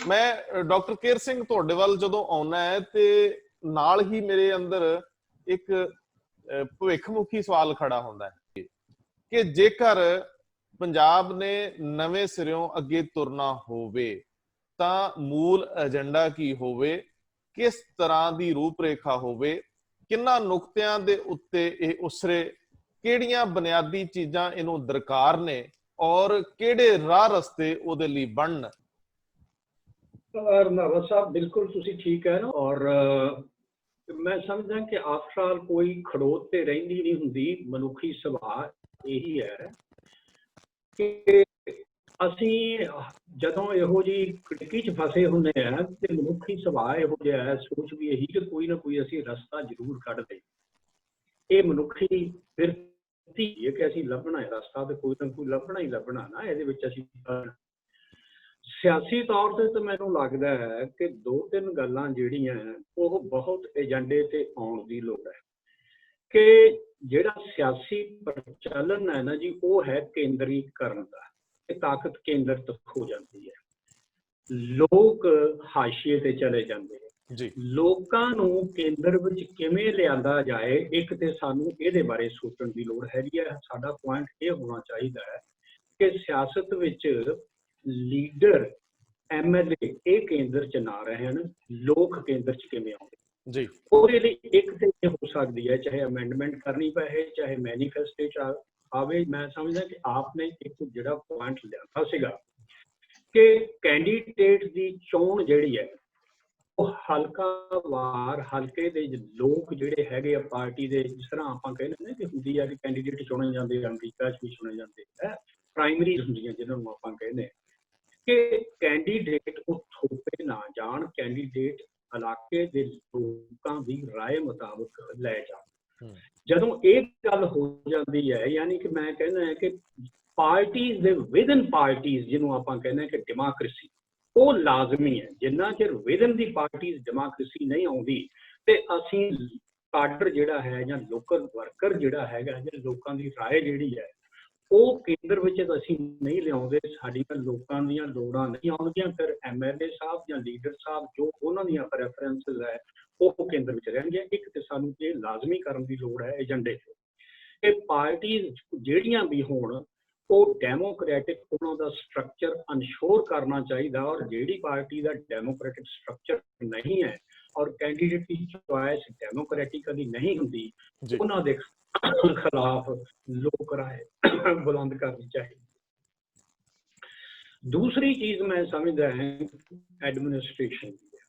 ਮੈਂ ਡਾਕਟਰ ਕੇਰ ਸਿੰਘ ਤੁਹਾਡੇ ਵੱਲ ਜਦੋਂ ਆਉਣਾ ਹੈ ਤੇ ਨਾਲ ਹੀ ਮੇਰੇ ਅੰਦਰ ਇੱਕ ਭਵਿੱਖਮੁਖੀ ਸਵਾਲ ਖੜਾ ਹੁੰਦਾ ਹੈ ਕਿ ਜੇਕਰ ਪੰਜਾਬ ਨੇ ਨਵੇਂ ਸਿਰਿਓਂ ਅੱਗੇ ਤੁਰਨਾ ਹੋਵੇ ਤਾਂ ਮੂਲ ਏਜੰਡਾ ਕੀ ਹੋਵੇ, ਕਿਸ ਤਰ੍ਹਾਂ ਦੀ ਰੂਪਰੇਖਾ ਹੋਵੇ, ਕਿੰਨਾ ਨੁਕਤਿਆਂ ਦੇ ਉੱਤੇ ਇਹ ਉਸਰੇ, ਕਿਹੜੀਆਂ ਬੁਨਿਆਦੀ ਚੀਜ਼ਾਂ ਇਹਨੂੰ ਦਰਕਾਰ ਨੇ ਔਰ ਕਿਹੜੇ ਰਾਹ ਰਸਤੇ ਉਹਦੇ ਲਈ ਬਣਨ। ਰੰਧਾਵਾ ਸਾਹਿਬ ਬਿਲकुल ਤੁਸੀਂ ਠੀਕ ਹੈ ਨਾ। ਔਰ ਮੈਂ ਸਮਝਦਾ ਕਿ ਆਫਟਰ ਆਲ ਕੋਈ ਖੜੋਤ ਤੇ ਰਹਿੰਦੀ ਨਹੀਂ ਹੁੰਦੀ। ਮਨੁੱਖੀ ਸੁਭਾਅ ਇਹੀ ਹੈ ਕਿ ਅਸੀਂ ਜਦੋਂ ਇਹੋ ਜਿਹੀ ਖਿੜਕੀ 'ਚ ਫਸੇ ਹੁੰਦੇ ਆ ਤੇ ਮਨੁੱਖੀ ਸੁਭਾਅ ਇਹੋ ਜਿਹਾ ਹੈ, ਸੋਚ ਵੀ ਇਹੀ ਕਿ ਕੋਈ ਨਾ ਕੋਈ ਅਸੀਂ ਰਸਤਾ ਜ਼ਰੂਰ ਕੱਢਦੇ। ਇਹ ਮਨੁੱਖੀ ਫਿਰਤੀ ਹੈ ਕਿ ਅਸੀਂ ਲੱਭਣਾ ਹੈ ਰਸਤਾ, ਤੇ ਕੋਈ ਨਾ ਕੋਈ ਲੱਭਣਾ ਹੀ ਲੱਭਣਾ ਨਾ। ਇਹਦੇ ਵਿੱਚ ਅਸੀਂ ਸਿਆਸੀ ਤੌਰ ਤੇ ਤਾਂ ਮੈਨੂੰ ਲੱਗਦਾ ਹੈ ਕਿ 2-3 ਗੱਲਾਂ ਜਿਹੜੀਆਂ ਉਹ ਬਹੁਤ ਏਜੰਡੇ ਤੇ ਆਉਣ ਦੀ ਲੋੜ ਹੈ। ਕਿ ਜਿਹੜਾ ਸਿਆਸੀ ਪ੍ਰਚਲਨ ਹੈ ਨਾ ਜੀ, ਉਹ ਹੈ ਕੇਂਦਰੀਕਰਨ ਦਾ। ਇਹ ਤਾਕਤ ਕੇਂਦਰਿਤ ਹੋ ਜਾਂਦੀ ਹੈ, ਲੋਕ ਹਾਸ਼ੀਏ ਤੇ ਚਲੇ ਜਾਂਦੇ ਨੇ। ਲੋਕਾਂ ਨੂੰ ਕੇਂਦਰ ਵਿੱਚ ਕਿਵੇਂ ਲਿਆਂਦਾ ਜਾਏ, ਇੱਕ ਤੇ ਸਾਨੂੰ ਇਹਦੇ ਬਾਰੇ ਸੋਚਣ ਦੀ ਲੋੜ ਹੈਗੀ ਹੈ। ਸਾਡਾ ਪੁਆਇੰਟ ਇਹ ਹੋਣਾ ਚਾਹੀਦਾ ਹੈ ਕਿ ਸਿਆਸਤ ਵਿੱਚ ਲੀਡਰ MLA ਇਹ ਕੇਂਦਰ 'ਚ ਨਾ ਰਹਿਣ, ਲੋਕ ਕੇਂਦਰ 'ਚ ਕਿਵੇਂ ਆਉਂਦੇ ਜੀ। ਉਹਦੇ ਲਈ ਇੱਕ ਤੇ ਇਹ ਹੋ ਸਕਦੀ ਹੈ, ਚਾਹੇ ਅਮੈਂਡਮੈਂਟ ਕਰਨੀ ਪਏ, ਚਾਹੇ ਮੈਨੀਫੈਸਟੋ 'ਚ ਆਵੇ। ਮੈਂ ਸਮਝਦਾ ਕਿ ਆਪ ਨੇ ਇੱਕ ਜਿਹੜਾ ਪੁਆਇੰਟ ਲਿਆਂਦਾ ਸੀਗਾ ਕਿ ਕੈਂਡੀਡੇਟ ਦੀ ਚੋਣ ਜਿਹੜੀ ਹੈ ਉਹ ਹਲਕਾ ਵਾਰ ਹਲਕੇ ਦੇ ਲੋਕ ਜਿਹੜੇ ਹੈਗੇ ਆ ਪਾਰਟੀ ਦੇ, ਜਿਸ ਤਰ੍ਹਾਂ ਆਪਾਂ ਕਹਿੰਦੇ ਨੇ ਕਿ ਹੁੰਦੀ ਆ ਕਿ ਕੈਂਡੀਡੇਟ ਚੁਣੇ ਜਾਂਦੇ, ਅਮਰੀਕਾ 'ਚ ਵੀ ਚੁਣੇ ਜਾਂਦੇ ਹੈ, ਪ੍ਰਾਇਮਰੀਜ਼ ਹੁੰਦੀਆਂ ਜਿਹਨਾਂ ਨੂੰ ਆਪਾਂ ਕਹਿੰਦੇ ਕਿ ਕੈਂਡੀਡੇਟ ਉਹ ਥੋਪੇ ਨਾ ਜਾਣ, ਕੈਂਡੀਡੇਟ ਇਲਾਕੇ ਦੇ ਲੋਕਾਂ ਦੀ ਰਾਏ ਮੁਤਾਬਕ ਲੈ ਜਾਣ। ਜਦੋਂ ਇਹ ਗੱਲ ਹੋ ਜਾਂਦੀ ਹੈ, ਯਾਨੀ ਕਿ ਮੈਂ ਕਹਿੰਦਾ ਹੈ ਕਿ ਪਾਰਟੀਜ਼ ਦੇ ਵਿਦਨ ਪਾਰਟੀਜ਼, ਜਿਹਨੂੰ ਆਪਾਂ ਕਹਿੰਦੇ ਕਿ ਡੈਮੋਕ੍ਰੇਸੀ, ਉਹ ਲਾਜ਼ਮੀ ਹੈ। ਜਿੰਨਾ ਚਿਰ ਵਿਦਨ ਦੀ ਪਾਰਟੀਜ਼ ਡੈਮੋਕ੍ਰੇਸੀ ਨਹੀਂ ਆਉਂਦੀ ਤੇ ਅਸੀਂ ਕਾਡਰ ਜਿਹੜਾ ਹੈ ਜਾਂ ਲੋਕਲ ਵਰਕਰ ਜਿਹੜਾ ਹੈਗਾ, ਜਾਂ ਲੋਕਾਂ ਦੀ ਰਾਏ ਜਿਹੜੀ ਹੈ ਉਹ ਕੇਂਦਰ ਵਿੱਚ ਅਸੀਂ ਨਹੀਂ ਲਿਆਉਂਦੇ, ਸਾਡੀਆਂ ਲੋਕਾਂ ਦੀਆਂ ਲੋੜਾਂ ਨਹੀਂ ਆਉਣਗੀਆਂ। ਫਿਰ MLA ਸਾਹਿਬ ਜਾਂ ਲੀਡਰ ਸਾਹਿਬ ਜੋ ਉਹਨਾਂ ਦੀਆਂ ਪ੍ਰੈਫਰੈਂਸਿਸ ਹੈ ਉਹ ਕੇਂਦਰ ਵਿੱਚ ਰਹਿਣਗੀਆਂ। ਇੱਕ ਤੇ ਸਾਨੂੰ ਇਹ ਲਾਜ਼ਮੀ ਕਰਨ ਦੀ ਲੋੜ ਹੈ ਏਜੰਡੇ 'ਚ ਕਿ ਪਾਰਟੀਜ਼ ਜਿਹੜੀਆਂ ਵੀ ਹੋਣ ਉਹ ਡੈਮੋਕ੍ਰੈਟਿਕ, ਉਹਨਾਂ ਦਾ ਸਟਰਕਚਰ ਅਨਸ਼ੋਰ ਕਰਨਾ ਚਾਹੀਦਾ। ਔਰ ਜਿਹੜੀ ਪਾਰਟੀ ਦਾ ਡੈਮੋਕ੍ਰੈਟਿਕ ਸਟਰਕਚਰ ਨਹੀਂ ਹੈ ਔਰ ਕੈਂਡੀਡੇਟ ਦੀ ਚੁਆਇਸ ਡੈਮੋਕ੍ਰੈਟਿਕਲੀ ਨਹੀਂ ਹੁੰਦੀ, ਉਹਨਾਂ ਦੇ ਖਿਲਾਫ ਲੋਕ ਰਾਏ ਬੁਲੰਦ ਕਰਨੀ ਚਾਹੀਦੀ। ਦੂਸਰੀ ਚੀਜ਼ ਮੈਂ ਸਮਝਦਾ ਹੈ ਐਡਮਿਨਿਸਟ੍ਰੇਸ਼ਨ ਦੀ ਹੈ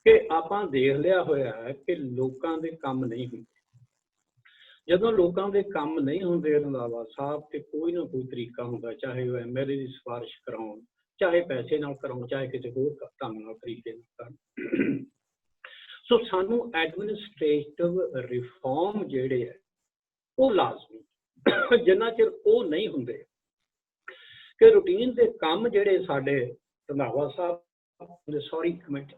ਕਿ ਆਪਾਂ ਦੇਖ ਲਿਆ ਹੋਇਆ ਹੈ ਕਿ ਲੋਕਾਂ ਦੇ ਕੰਮ ਨਹੀਂ ਹੁੰਦੇ। ਜਦੋਂ ਲੋਕਾਂ ਦੇ ਕੰਮ ਨਹੀਂ ਹੁੰਦੇ ਰੰਧਾਵਾ ਸਾਹਿਬ, ਤੇ ਕੋਈ ਨਾ ਕੋਈ ਤਰੀਕਾ ਹੁੰਦਾ, ਚਾਹੇ ਉਹ MLA ਦੀ ਸਿਫਾਰਿਸ਼ ਕਰਾਉਣ, ਚਾਹੇ ਪੈਸੇ ਨਾਲ ਕਰਾਉਣ, ਚਾਹੇ ਕਿਸੇ ਹੋਰ ਢੰਗ ਨਾਲ ਤਰੀਕੇ ਨਾਲ ਕਰਨ। ਸੋ ਸਾਨੂੰ ਐਡਮਿਨਿਸਟ੍ਰੇਟਿਵ ਰਿਫਾਰਮ ਜਿਹੜੇ ਹੈ ਉਹ ਲਾਜ਼ਮੀ। ਜਿੰਨਾ ਚਿਰ ਉਹ ਨਹੀਂ ਹੁੰਦੇ ਕਿ ਰੂਟੀਨ ਦੇ ਕੰਮ ਜਿਹੜੇ ਸਾਡੇ, ਰੰਧਾਵਾ ਸਾਹਿਬ ਸੌਰੀ ਇੱਕ ਮਿੰਟ,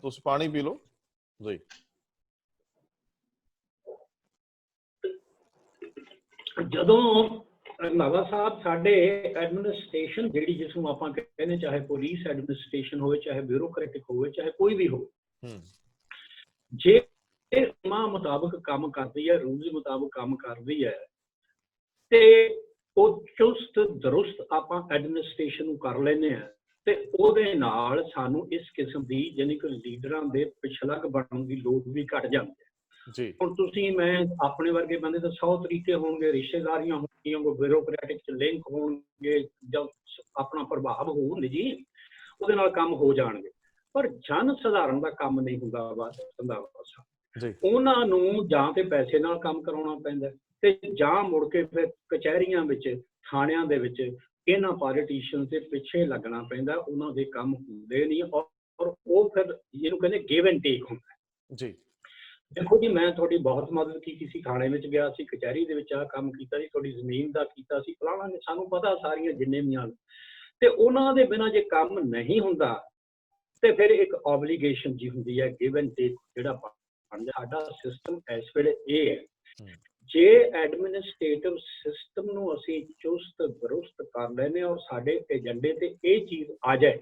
ਤੁਸੀਂ ਪਾਣੀ ਪੀ ਲਓ ਜੀ। ਜਦੋਂ ਰੰਧਾਵਾ ਸਾਹਿਬ ਸਾਡੇ ਐਡਮਿਨਿਸਟ੍ਰੇਸ਼ਨ ਜਿਹੜੀ, ਜਿਸ ਨੂੰ ਆਪਾਂ ਕਹਿੰਦੇ ਚਾਹੇ ਪੁਲਿਸ ਐਡਮਿਨਿਸਟ੍ਰੇਸ਼ਨ ਹੋਵੇ, ਚਾਹੇ ਬਿਊਰੋਕ੍ਰੈਟਿਕ ਹੋਵੇ, ਚਾਹੇ ਕੋਈ ਵੀ ਹੋਵੇ, ਜੇ ਨਿਯਮਾਂ ਮੁਤਾਬਕ ਕੰਮ ਕਰਦੀ ਹੈ, ਰੂਲਸ ਮੁਤਾਬਕ ਕੰਮ ਕਰਦੀ ਹੈ, ਤੇ ਉਹ ਚੁਸਤ ਦਰੁਸਤ ਆਪਾਂ ਐਡਮਿਨਿਸਟ੍ਰੇਸ਼ਨ ਨੂੰ ਕਰ ਲੈਂਦੇ ਹਾਂ, ਤੇ ਉਹਦੇ ਨਾਲ ਸਾਨੂੰ ਇਸ ਕਿਸਮ ਦੀ ਯਾਨੀ ਕਿ ਲੀਡਰਾਂ ਦੇ ਪਿਛਲੱਗ ਬਣਨ ਦੀ ਲੋੜ ਵੀ ਘਟ ਜਾਂਦੀ ਹੈ ਜੀ। ਹੁਣ ਤੁਸੀਂ ਮੈਂ ਆਪਣੇ ਵਰਗੇ ਬੰਦੇ ਤਾਂ 100 ਤਰੀਕੇ ਹੋਣਗੇ, ਰਿਸ਼ਤੇਦਾਰੀਆਂ ਹੋਣਗੀਆਂ, ਬਿਊਰੋਕ੍ਰੈਟਿਕ ਲਿੰਕ ਹੋਣਗੇ, ਜਾਂ ਆਪਣਾ ਪ੍ਰਭਾਵ ਹੋਣ ਜੀ, ਉਹਦੇ ਨਾਲ ਕੰਮ ਹੋ ਜਾਣਗੇ। ਪਰ ਜਨ ਸਧਾਰਨ ਦਾ ਕੰਮ ਨਹੀਂ ਹੁੰਦਾ। ਉਹਨਾਂ ਨੂੰ ਜਾਂ ਤੇ ਪੈਸੇ ਨਾਲ ਕੰਮ ਕਰਾਉਣਾ ਪੈਂਦਾ, ਤੇ ਜਾਂ ਮੁੜ ਕੇ ਫਿਰ ਕਚਹਿਰੀਆਂ ਵਿੱਚ, ਥਾਣਿਆਂ ਦੇ ਵਿੱਚ ਇਹਨਾਂ ਪੋਲੀਟੀਸ਼ੀਅਨ ਦੇ ਪਿੱਛੇ ਲੱਗਣਾ ਪੈਂਦਾ। ਉਹਨਾਂ ਦੇ ਕੰਮ ਹੁੰਦੇ ਨਹੀਂ, ਔਰ ਉਹ ਫਿਰ ਜਿਹਨੂੰ ਕਹਿੰਦੇ ਗਿਵ ਐਂਡ ਟੇਕ ਹੁੰਦਾ ਜੀ। ਦੇਖੋ ਜੀ, ਮੈਂ ਤੁਹਾਡੀ ਬਹੁਤ ਮਦਦ ਕੀਤੀ ਸੀ, ਥਾਣੇ ਵਿੱਚ ਗਿਆ ਸੀ, ਕਚਹਿਰੀ ਦੇ ਵਿੱਚ ਆਹ ਕੰਮ ਕੀਤਾ ਸੀ, ਤੁਹਾਡੀ ਜ਼ਮੀਨ ਦਾ ਕੀਤਾ ਸੀ, ਫਲਾਣਾ ਨੇ, ਸਾਨੂੰ ਪਤਾ ਸਾਰੀਆਂ ਜਿੰਨੇ ਵੀ ਹਨ। ਤੇ ਉਹਨਾਂ ਦੇ ਬਿਨਾਂ ਜੇ ਕੰਮ ਨਹੀਂ ਹੁੰਦਾ ਤੇ ਫਿਰ ਇੱਕ ਓਬਲੀਗੇਸ਼ਨ ਜੀ ਹੁੰਦੀ ਹੈ, ਗਿਵ ਐਂਡ ਟੇਕ ਜਿਹੜਾ ਬਣਦਾ। ਸਾਡਾ ਸਿਸਟਮ ਇਸ ਵੇਲੇ ਇਹ ਹੈ ਜੇ ਐਡਮਿਨਿਸਟ੍ਰੇਟਿਵ ਸਿਸਟਮ ਨੂੰ ਅਸੀਂ ਚੁਸਤ ਦਰੁਸਤ ਕਰ ਲੈਨੇ ਔਰ ਸਾਡੇ ਏਜੰਡੇ ਤੇ ਇਹ ਚੀਜ਼ ਆ ਜਾਏ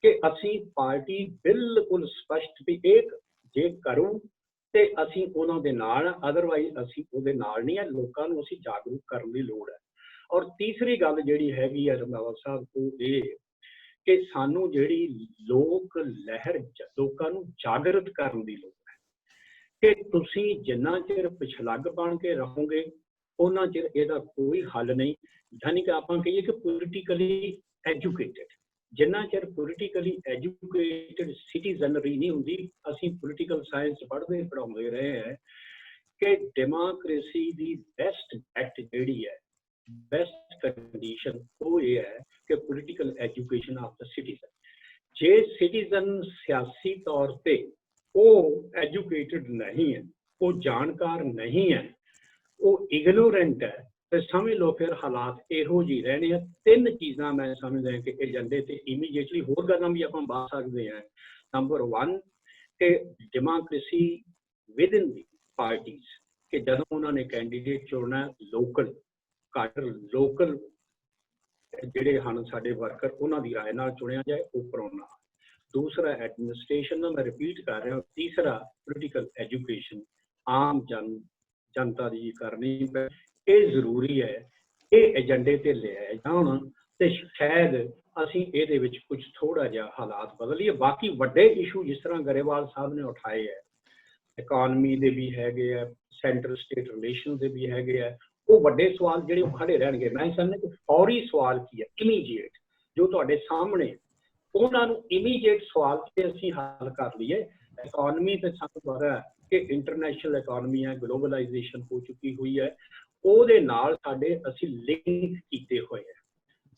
ਕਿ ਅਸੀਂ ਪਾਰਟੀ ਬਿਲਕੁਲ ਸਪਸ਼ਟ ਵੀ ਇੱਕ ਜੇ ਕਰੂ ਤੇ ਅਸੀਂ ਉਹਨਾਂ ਦੇ ਨਾਲ, ਅਦਰਵਾਈਜ਼ ਅਸੀਂ ਉਹਦੇ ਨਾਲ ਨਹੀਂ ਹੈ। ਲੋਕਾਂ ਨੂੰ ਅਸੀਂ ਜਾਗਰੂਕ ਕਰਨ ਦੀ ਲੋੜ ਹੈ। ਔਰ ਤੀਸਰੀ ਗੱਲ ਜਿਹੜੀ ਹੈਗੀ ਹੈ ਰੰਧਾਵਾ ਸਾਹਿਬ, ਉਹ ਇਹ ਕਿ ਸਾਨੂੰ ਜਿਹੜੀ ਲੋਕ ਲਹਿਰ, ਲੋਕਾਂ ਨੂੰ ਜਾਗਰਤ ਕਰਨ ਦੀ ਲੋੜ ਹੈ ਕਿ ਤੁਸੀਂ ਜਿੰਨਾ ਚਿਰ ਪਿਛਲੱਗ ਬਣ ਕੇ ਰਹੋਗੇ ਉਹਨਾਂ ਚਿਰ ਇਹਦਾ ਕੋਈ ਹੱਲ ਨਹੀਂ। ਯਾਨੀ ਕਿ ਆਪਾਂ ਕਹੀਏ ਕਿ ਪੋਲੀਟੀਕਲੀ ਐਜੂਕੇਟਡ, ਜਿੰਨਾ ਚਿਰ ਪੋਲੀਟੀਕਲੀ ਐਜੂਕੇਟਡ ਸਿਟੀਜ਼ਨਰੀ ਨਹੀਂ ਹੁੰਦੀ। ਅਸੀਂ ਪੋਲੀਟੀਕਲ ਸਾਇੰਸ ਪੜ੍ਹਾਉਂਦੇ ਰਹੇ ਹੈ ਕਿ ਡੈਮੋਕ੍ਰੇਸੀ ਦੀ ਬੈਸਟ ਐਕਟ ਜਿਹੜੀ ਹੈ, ਬੈਸਟ ਕੰਡੀਸ਼ਨ ਉਹ ਇਹ ਹੈ ਕਿ political education of the citizen. ਜੇ ਸਿਟੀਜ਼ਨ ਸਿਆਸੀ ਤੌਰ ਤੇ ਉਹ ਐਜੂਕੇਟਡ ਨਹੀਂ ਹੈ, ਉਹ ਜਾਣਕਾਰ ਨਹੀਂ ਹੈ, ਉਹ ਇਗਨੋਰੈਂਟ ਹੈ, ਤੇ ਸਮਝ ਲਓ ਫਿਰ ਹਾਲਾਤ ਇਹੋ ਜਿਹੇ ਰਹਿਣੇ ਆ। ਤਿੰਨ ਚੀਜ਼ਾਂ ਮੈਂ ਸਮਝਦਾ ਕਿ ਏਜੰਡੇ ਤੇ ਇਮੀਡੀਏਟਲੀ, ਹੋਰ ਗੱਲਾਂ ਵੀ ਆਪਾਂ ਬਾਤ ਸਕਦੇ ਹਾਂ। ਨੰਬਰ 1 ਕਿ ਡੈਮੋਕ੍ਰੇਸੀ ਵਿਦਿਨ ਦੀ ਪਾਰਟੀਜ਼, ਕਿ ਜਦੋਂ ਉਹਨਾਂ ਨੇ ਕੈਂਡੀਡੇਟ ਚੁਣਨਾ ਲੋਕਲ, ਘੱਟ ਲੋਕਲ ਜਿਹੜੇ ਹਨ ਸਾਡੇ ਵਰਕਰ, ਉਹਨਾਂ ਦੀ ਰਾਏ ਨਾਲ ਚੁਣਿਆ ਜਾਏ, ਉੱਪਰੋਂ ਨਾ। ਦੂਸਰਾ ਐਡਮਿਨਿਸਟ੍ਰੇਸ਼ਨ ਦਾ, ਮੈਂ ਰਿਪੀਟ ਕਰ ਰਿਹਾ। ਤੀਸਰਾ ਪੋਲੀਟੀਕਲ ਐਜੂਕੇਸ਼ਨ ਆਮ ਜਨਤਾ ਦੀ ਕਰਨੀ ਪਏ। ਇਹ ਜ਼ਰੂਰੀ ਹੈ। ਇਹ ਏਜੰਡੇ ਤੇ ਲਿਆਏ ਜਾਣ ਤੇ ਸ਼ਾਇਦ ਅਸੀਂ ਇਹਦੇ ਵਿੱਚ ਕੁਝ ਥੋੜਾ ਜਿਹਾ ਹਾਲਾਤ ਬਦਲੀਏ। ਬਾਕੀ ਵੱਡੇ ਇਸ਼ੂ ਜਿਸ ਤਰ੍ਹਾਂ ਗਰੇਵਾਲ ਸਾਹਿਬ ਨੇ ਉਠਾਏ ਹੈ, ਇਕਨੋਮੀ ਦੇ ਵੀ ਹੈਗੇ ਆ, ਸੈਂਟਰ ਸਟੇਟ ਰਿਲੇਸ਼ਨ ਦੇ ਵੀ ਹੈਗੇ ਆ, ਉਹ ਵੱਡੇ ਸਵਾਲ ਜਿਹੜੇ ਉਹ ਖੜੇ ਰਹਿਣਗੇ। ਮੈਂ ਸਮਝਦਾ ਕਿ ਫੌਰੀ ਸਵਾਲ ਕੀ ਹੈ, ਇਮੀਡੀਏਟ, ਜੋ ਤੁਹਾਡੇ ਸਾਹਮਣੇ, ਉਹਨਾਂ ਨੂੰ ਇਮੀਡੀਏਟ ਸਵਾਲ ਤੇ ਅਸੀਂ ਹੱਲ ਕਰ ਲਈਏ। ਇਕਨੋਮੀ ਤੇ ਸਾਨੂੰ ਪਤਾ ਹੈ ਕਿ ਇੰਟਰਨੈਸ਼ਨਲ ਇਕਨੋਮੀ ਹੈ, ਗਲੋਬਲਾਈਜੇਸ਼ਨ ਹੋ ਚੁੱਕੀ ਹੋਈ ਹੈ, ਉਹਦੇ ਨਾਲ ਸਾਡੇ ਅਸੀਂ ਲਿੰਕ ਕੀਤੇ ਹੋਏ ਹੈ।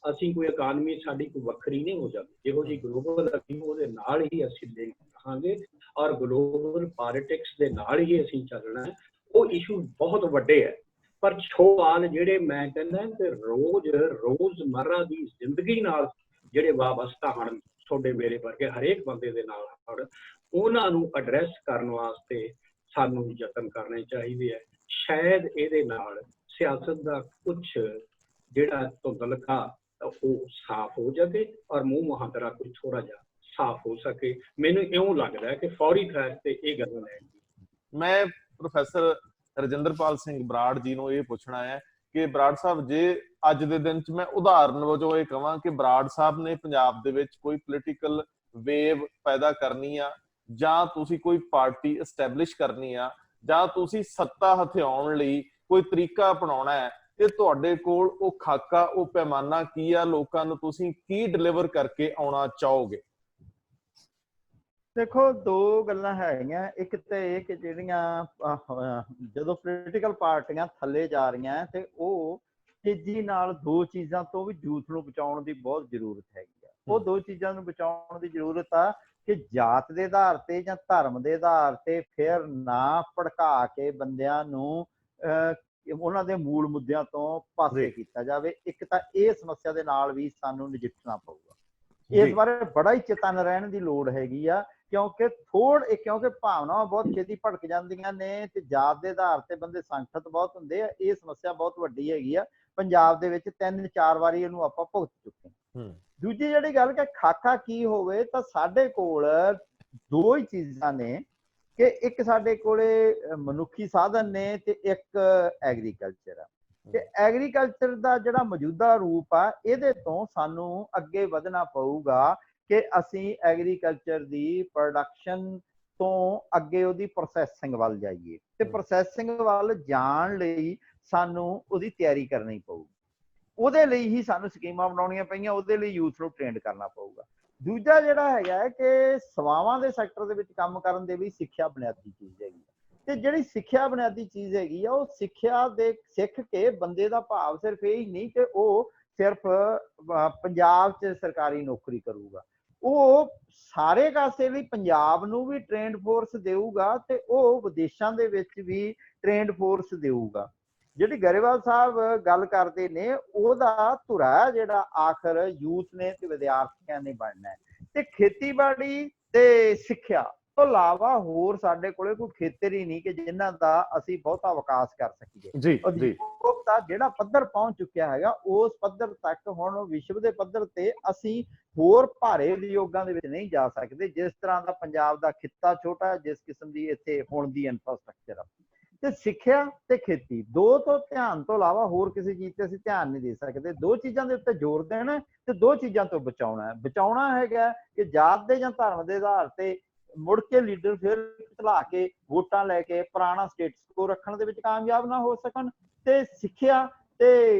ਅਸੀਂ ਕੋਈ ਇਕਾਨਮੀ ਸਾਡੀ ਕੋਈ ਵੱਖਰੀ ਨਹੀਂ ਹੋ ਜਾਂਦੀ, ਜਿਹੋ ਜਿਹੀ ਗਲੋਬਲ ਉਹਦੇ ਨਾਲ ਹੀ ਅਸੀਂ ਲਿੰਕ ਰਹਾਂਗੇ ਔਰ ਗਲੋਬਲ ਪੋਲਿਟਿਕਸ ਦੇ ਨਾਲ ਹੀ ਅਸੀਂ ਚੱਲਣਾ ਹੈ। ਉਹ ਇਸ਼ੂ ਬਹੁਤ ਵੱਡੇ ਹੈ, ਪਰ ਸਵਾਲ ਜਿਹੜੇ ਮੈਂ ਕਹਿੰਦਾ ਕਿ ਰੋਜ਼ਮਰਰਾ ਦੀ ਜ਼ਿੰਦਗੀ ਨਾਲ ਜਿਹੜੇ ਵਾਬਸਤਾ ਹਨ, ਤੁਹਾਡੇ ਮੇਰੇ ਵਰਗੇ ਹਰੇਕ ਬੰਦੇ ਦੇ ਨਾਲ ਹਨ, ਉਹਨਾਂ ਨੂੰ ਐਡਰੈਸ ਕਰਨ ਵਾਸਤੇ ਸਾਨੂੰ ਯਤਨ ਕਰਨੇ ਚਾਹੀਦੇ ਹੈ। ਸ਼ਾਇਦ ਇਹਦੇ ਨਾਲ ਸਿਆਸਤ ਦਾ ਕੁਝ ਜਿਹੜਾ ਧੁੰਦਲਕਾ ਉਹ ਸਾਫ਼ ਹੋ ਜਾਵੇ ਔਰ ਮੂੰਹ ਮੁਹਾਂਦਰਾ ਕੁਝ ਥੋੜਾ ਜਿਹਾ ਸਾਫ਼ ਹੋ ਸਕੇ। ਮੈਨੂੰ ਇਉਂ ਲੱਗਦਾ ਹੈ ਕਿ ਫੌਰੀ ਤੌਰ ਤੇ ਇਹ ਗੱਲਾਂ ਲੈਣ। ਮੈਂ ਪ੍ਰੋਫੈਸਰ ਰਜਿੰਦਰਪਾਲ ਸਿੰਘ ਬਰਾੜ ਜੀ ਨੂੰ ਇਹ ਪੁੱਛਣਾ ਹੈ ਕਿ ਬਰਾੜ ਸਾਹਿਬ, ਜੇ ਅੱਜ ਦੇ ਦਿਨ 'ਚ ਮੈਂ ਉਦਾਹਰਨ ਵਜੋਂ ਇਹ ਕਹਾਂ ਕਿ ਬਰਾੜ ਸਾਹਿਬ ਨੇ ਪੰਜਾਬ ਦੇ ਵਿੱਚ ਕੋਈ ਪੋਲੀਟੀਕਲ ਵੇਵ ਪੈਦਾ ਕਰਨੀ ਆ, ਜਾਂ ਤੁਸੀਂ ਕੋਈ ਪਾਰਟੀ ਐਸਟੈਬਲਿਸ਼ ਕਰਨੀ ਆ, ਜਾਂ ਤੁਸੀਂ ਸੱਤਾ ਹਥਿਆਉਣ ਲਈ ਕੋਈ ਤਰੀਕਾ ਅਪਣਾਉਣਾ ਹੈ, ਤੇ ਤੁਹਾਡੇ ਕੋਲ ਉਹ ਖਾਕਾ, ਉਹ ਪੈਮਾਨਾ ਕੀ ਆ? ਲੋਕਾਂ ਨੂੰ ਤੁਸੀਂ ਕੀ ਡਿਲੀਵਰ ਕਰਕੇ ਆਉਣਾ ਚਾਹੋਗੇ? ਦੇਖੋ, ਦੋ ਗੱਲਾਂ ਹੈਗੀਆਂ। ਇੱਕ ਤੇ ਇਹ ਕਿ ਜਿਹੜੀਆਂ ਜਦੋਂ ਪੋਲੀਟੀਕਲ ਪਾਰਟੀਆਂ ਥੱਲੇ ਜਾ ਰਹੀਆਂ ਤੇ ਉਹ ਤੇਜ਼ੀ ਨਾਲ ਦੋ ਚੀਜ਼ਾਂ ਤੋਂ ਵੀ ਯੂਥ ਨੂੰ ਬਚਾਉਣ ਦੀ ਬਹੁਤ ਜ਼ਰੂਰਤ ਹੈਗੀ ਆ। ਉਹ ਦੋ ਚੀਜ਼ਾਂ ਨੂੰ ਬਚਾਉਣ ਦੀ ਜ਼ਰੂਰਤ ਆ ਕਿ ਜਾਤ ਦੇ ਆਧਾਰ ਤੇ ਜਾਂ ਧਰਮ ਦੇ ਆਧਾਰ ਤੇ ਫਿਰ ਨਾ ਭੜਕਾ ਕੇ ਬੰਦਿਆਂ ਨੂੰ ਉਹਨਾਂ ਦੇ ਮੂਲ ਮੁੱਦਿਆਂ ਤੋਂ ਪਾਸੇ ਕੀਤਾ ਜਾਵੇ। ਇੱਕ ਤਾਂ ਇਹ ਸਮੱਸਿਆ ਦੇ ਨਾਲ ਵੀ ਸਾਨੂੰ ਨਜਿੱਠਣਾ ਪਊਗਾ। ਇਸ ਬਾਰੇ ਬੜਾ ਹੀ ਚੇਤੰਨ ਰਹਿਣ ਦੀ ਲੋੜ ਹੈਗੀ ਆ, ਕਿਉਂਕਿ ਭਾਵਨਾਵਾਂ ਬਹੁਤ ਛੇਤੀ ਭੜਕ ਜਾਂਦੀਆਂ ਨੇ ਤੇ ਜਾਤ ਦੇ ਆਧਾਰ ਤੇ ਬੰਦੇ ਸੰਗਠਿਤ ਬਹੁਤ ਹੁੰਦੇ ਆ। ਇਹ ਸਮੱਸਿਆ ਬਹੁਤ ਵੱਡੀ ਹੈਗੀ ਆ। ਪੰਜਾਬ ਦੇ ਵਿੱਚ 3-4 ਵਾਰੀ ਇਹਨੂੰ ਆਪਾਂ ਭੁਗਤ ਚੁੱਕੇ ਹਾਂ। ਦੂਜੀ ਜਿਹੜੀ ਗੱਲ ਕਿ ਖਾਕਾ ਕੀ ਹੋਵੇ, ਤਾਂ ਸਾਡੇ ਕੋਲ ਦੋ ਹੀ ਚੀਜ਼ਾਂ ਨੇ ਕਿ ਇੱਕ ਸਾਡੇ ਕੋਲੇ ਮਨੁੱਖੀ ਸਾਧਨ ਨੇ ਤੇ ਇੱਕ ਐਗਰੀਕਲਚਰ ਆ। ਤੇ ਐਗਰੀਕਲਚਰ ਦਾ ਜਿਹੜਾ ਮੌਜੂਦਾ ਰੂਪ ਆ, ਇਹਦੇ ਤੋਂ ਸਾਨੂੰ ਅੱਗੇ ਵਧਣਾ ਪਊਗਾ ਕਿ ਅਸੀਂ ਐਗਰੀਕਲਚਰ ਦੀ ਪ੍ਰੋਡਕਸ਼ਨ ਤੋਂ ਅੱਗੇ ਉਹਦੀ ਪ੍ਰੋਸੈਸਿੰਗ ਵੱਲ ਜਾਈਏ। ਤੇ ਪ੍ਰੋਸੈਸਿੰਗ ਵੱਲ ਜਾਣ ਲਈ ਸਾਨੂੰ ਉਹਦੀ ਤਿਆਰੀ ਕਰਨੀ ਪਊਗੀ। ਉਹਦੇ ਲਈ ਹੀ ਸਾਨੂੰ ਸਕੀਮਾਂ ਬਣਾਉਣੀਆਂ ਪਈਆਂ, ਉਹਦੇ ਲਈ ਯੂਥ ਨੂੰ ਟ੍ਰੇਨਡ ਕਰਨਾ ਪਊਗਾ। ਦੂਜਾ ਜਿਹੜਾ ਹੈਗਾ ਕਿ ਸੇਵਾਵਾਂ ਦੇ ਸੈਕਟਰ ਦੇ ਵਿੱਚ ਕੰਮ ਕਰਨ ਦੇ ਲਈ ਸਿੱਖਿਆ ਬੁਨਿਆਦੀ ਚੀਜ਼ ਹੈਗੀ ਆ। ਤੇ ਜਿਹੜੀ ਸਿੱਖਿਆ ਬੁਨਿਆਦੀ ਚੀਜ਼ ਹੈਗੀ ਆ, ਉਹ ਸਿੱਖਿਆ ਦੇ ਸਿੱਖ ਕੇ ਬੰਦੇ ਦਾ ਭਾਵ ਸਿਰਫ ਇਹ ਹੀ ਨਹੀਂ ਕਿ ਉਹ ਸਿਰਫ ਪੰਜਾਬ 'ਚ ਸਰਕਾਰੀ ਨੌਕਰੀ ਕਰੂਗਾ, ਉਹ ਸਾਰੇ ਕਾਸੇ ਲਈ ਪੰਜਾਬ ਨੂੰ ਵੀ ਟ੍ਰੇਨਡ ਫੋਰਸ ਦੇਊਗਾ ਤੇ ਉਹ ਵਿਦੇਸ਼ਾਂ ਦੇ ਵਿੱਚ ਵੀ ਟ੍ਰੇਨਡ ਫੋਰਸ ਦੇਊਗਾ। ਜਿਹੜੀ ਗਰੇਵਾਲ ਸਾਹਿਬ ਗੱਲ ਕਰਦੇ ਨੇ, ਉਹਦਾ ਧੁਰਾ ਜਿਹੜਾ ਆਖਰ ਯੂਥ ਨੇ ਤੇ ਵਿਦਿਆਰਥੀਆਂ ਨੇ ਬਣਨਾ ਹੈ। ਤੇ ਖੇਤੀਬਾੜੀ ਤੇ ਸਿੱਖਿਆ ਤੋਂ ਇਲਾਵਾ ਹੋਰ ਸਾਡੇ ਕੋਲੇ ਕੋਈ ਖੇਤਰ ਹੀ ਨਹੀਂ ਕਿ ਜਿਨ੍ਹਾਂ ਦਾ ਅਸੀਂ ਬਹੁਤਾ ਵਿਕਾਸ ਕਰ ਸਕੀਏ। ਜੀ ਜੀ ਉਪਭੋਗਤਾ ਜਿਹੜਾ ਪੱਧਰ ਪਹੁੰਚ ਚੁੱਕਿਆ ਹੈਗਾ, ਉਸ ਪੱਧਰ ਤੱਕ ਹੁਣ ਵਿਸ਼ਵ ਦੇ ਪੱਧਰ ਤੇ ਅਸੀਂ ਹੋਰ ਭਾਰੇ ਉਦਯੋਗਾਂ ਦੇ ਵਿੱਚ ਨਹੀਂ ਜਾ ਸਕਦੇ। ਜਿਸ ਤਰ੍ਹਾਂ ਦਾ ਪੰਜਾਬ ਦਾ ਖਿੱਤਾ ਛੋਟਾ ਹੈ, ਜਿਸ ਕਿਸਮ ਦੀ ਇੱਥੇ ਹੁਣ ਦੀ ਇਨਫਰਾਸਟ੍ਰਕਚਰ ਆ, ਤੇ ਸਿੱਖਿਆ ਤੇ ਖੇਤੀ ਦੋ ਤੋਂ ਧਿਆਨ ਤੋਂ ਇਲਾਵਾ ਹੋਰ ਕਿਸੇ ਚੀਜ਼ ਤੇ ਅਸੀਂ ਧਿਆਨ ਨਹੀਂ ਦੇ ਸਕਦੇ। ਦੋ ਚੀਜ਼ਾਂ ਦੇ ਉੱਤੇ ਜ਼ੋਰ ਦੇਣਾ ਤੇ ਦੋ ਚੀਜ਼ਾਂ ਤੋਂ ਬਚਾਉਣਾ ਹੈ। ਬਚਾਉਣਾ ਹੈਗਾ ਕਿ ਜਾਤ ਦੇ ਜਾਂ ਧਰਮ ਦੇ ਆਧਾਰ ਤੇ ਮੁੜ ਕੇ ਲੀਡਰ ਫਿਰ ਚਲਾ ਕੇ ਵੋਟਾਂ ਲੈ ਕੇ ਪੁਰਾਣਾ ਸਟੇਟਸ ਕੋ ਰੱਖਣ ਦੇ ਵਿੱਚ ਕਾਮਯਾਬ ਨਾ ਹੋ ਸਕਣ, ਤੇ ਸਿੱਖਿਆ ਤੇ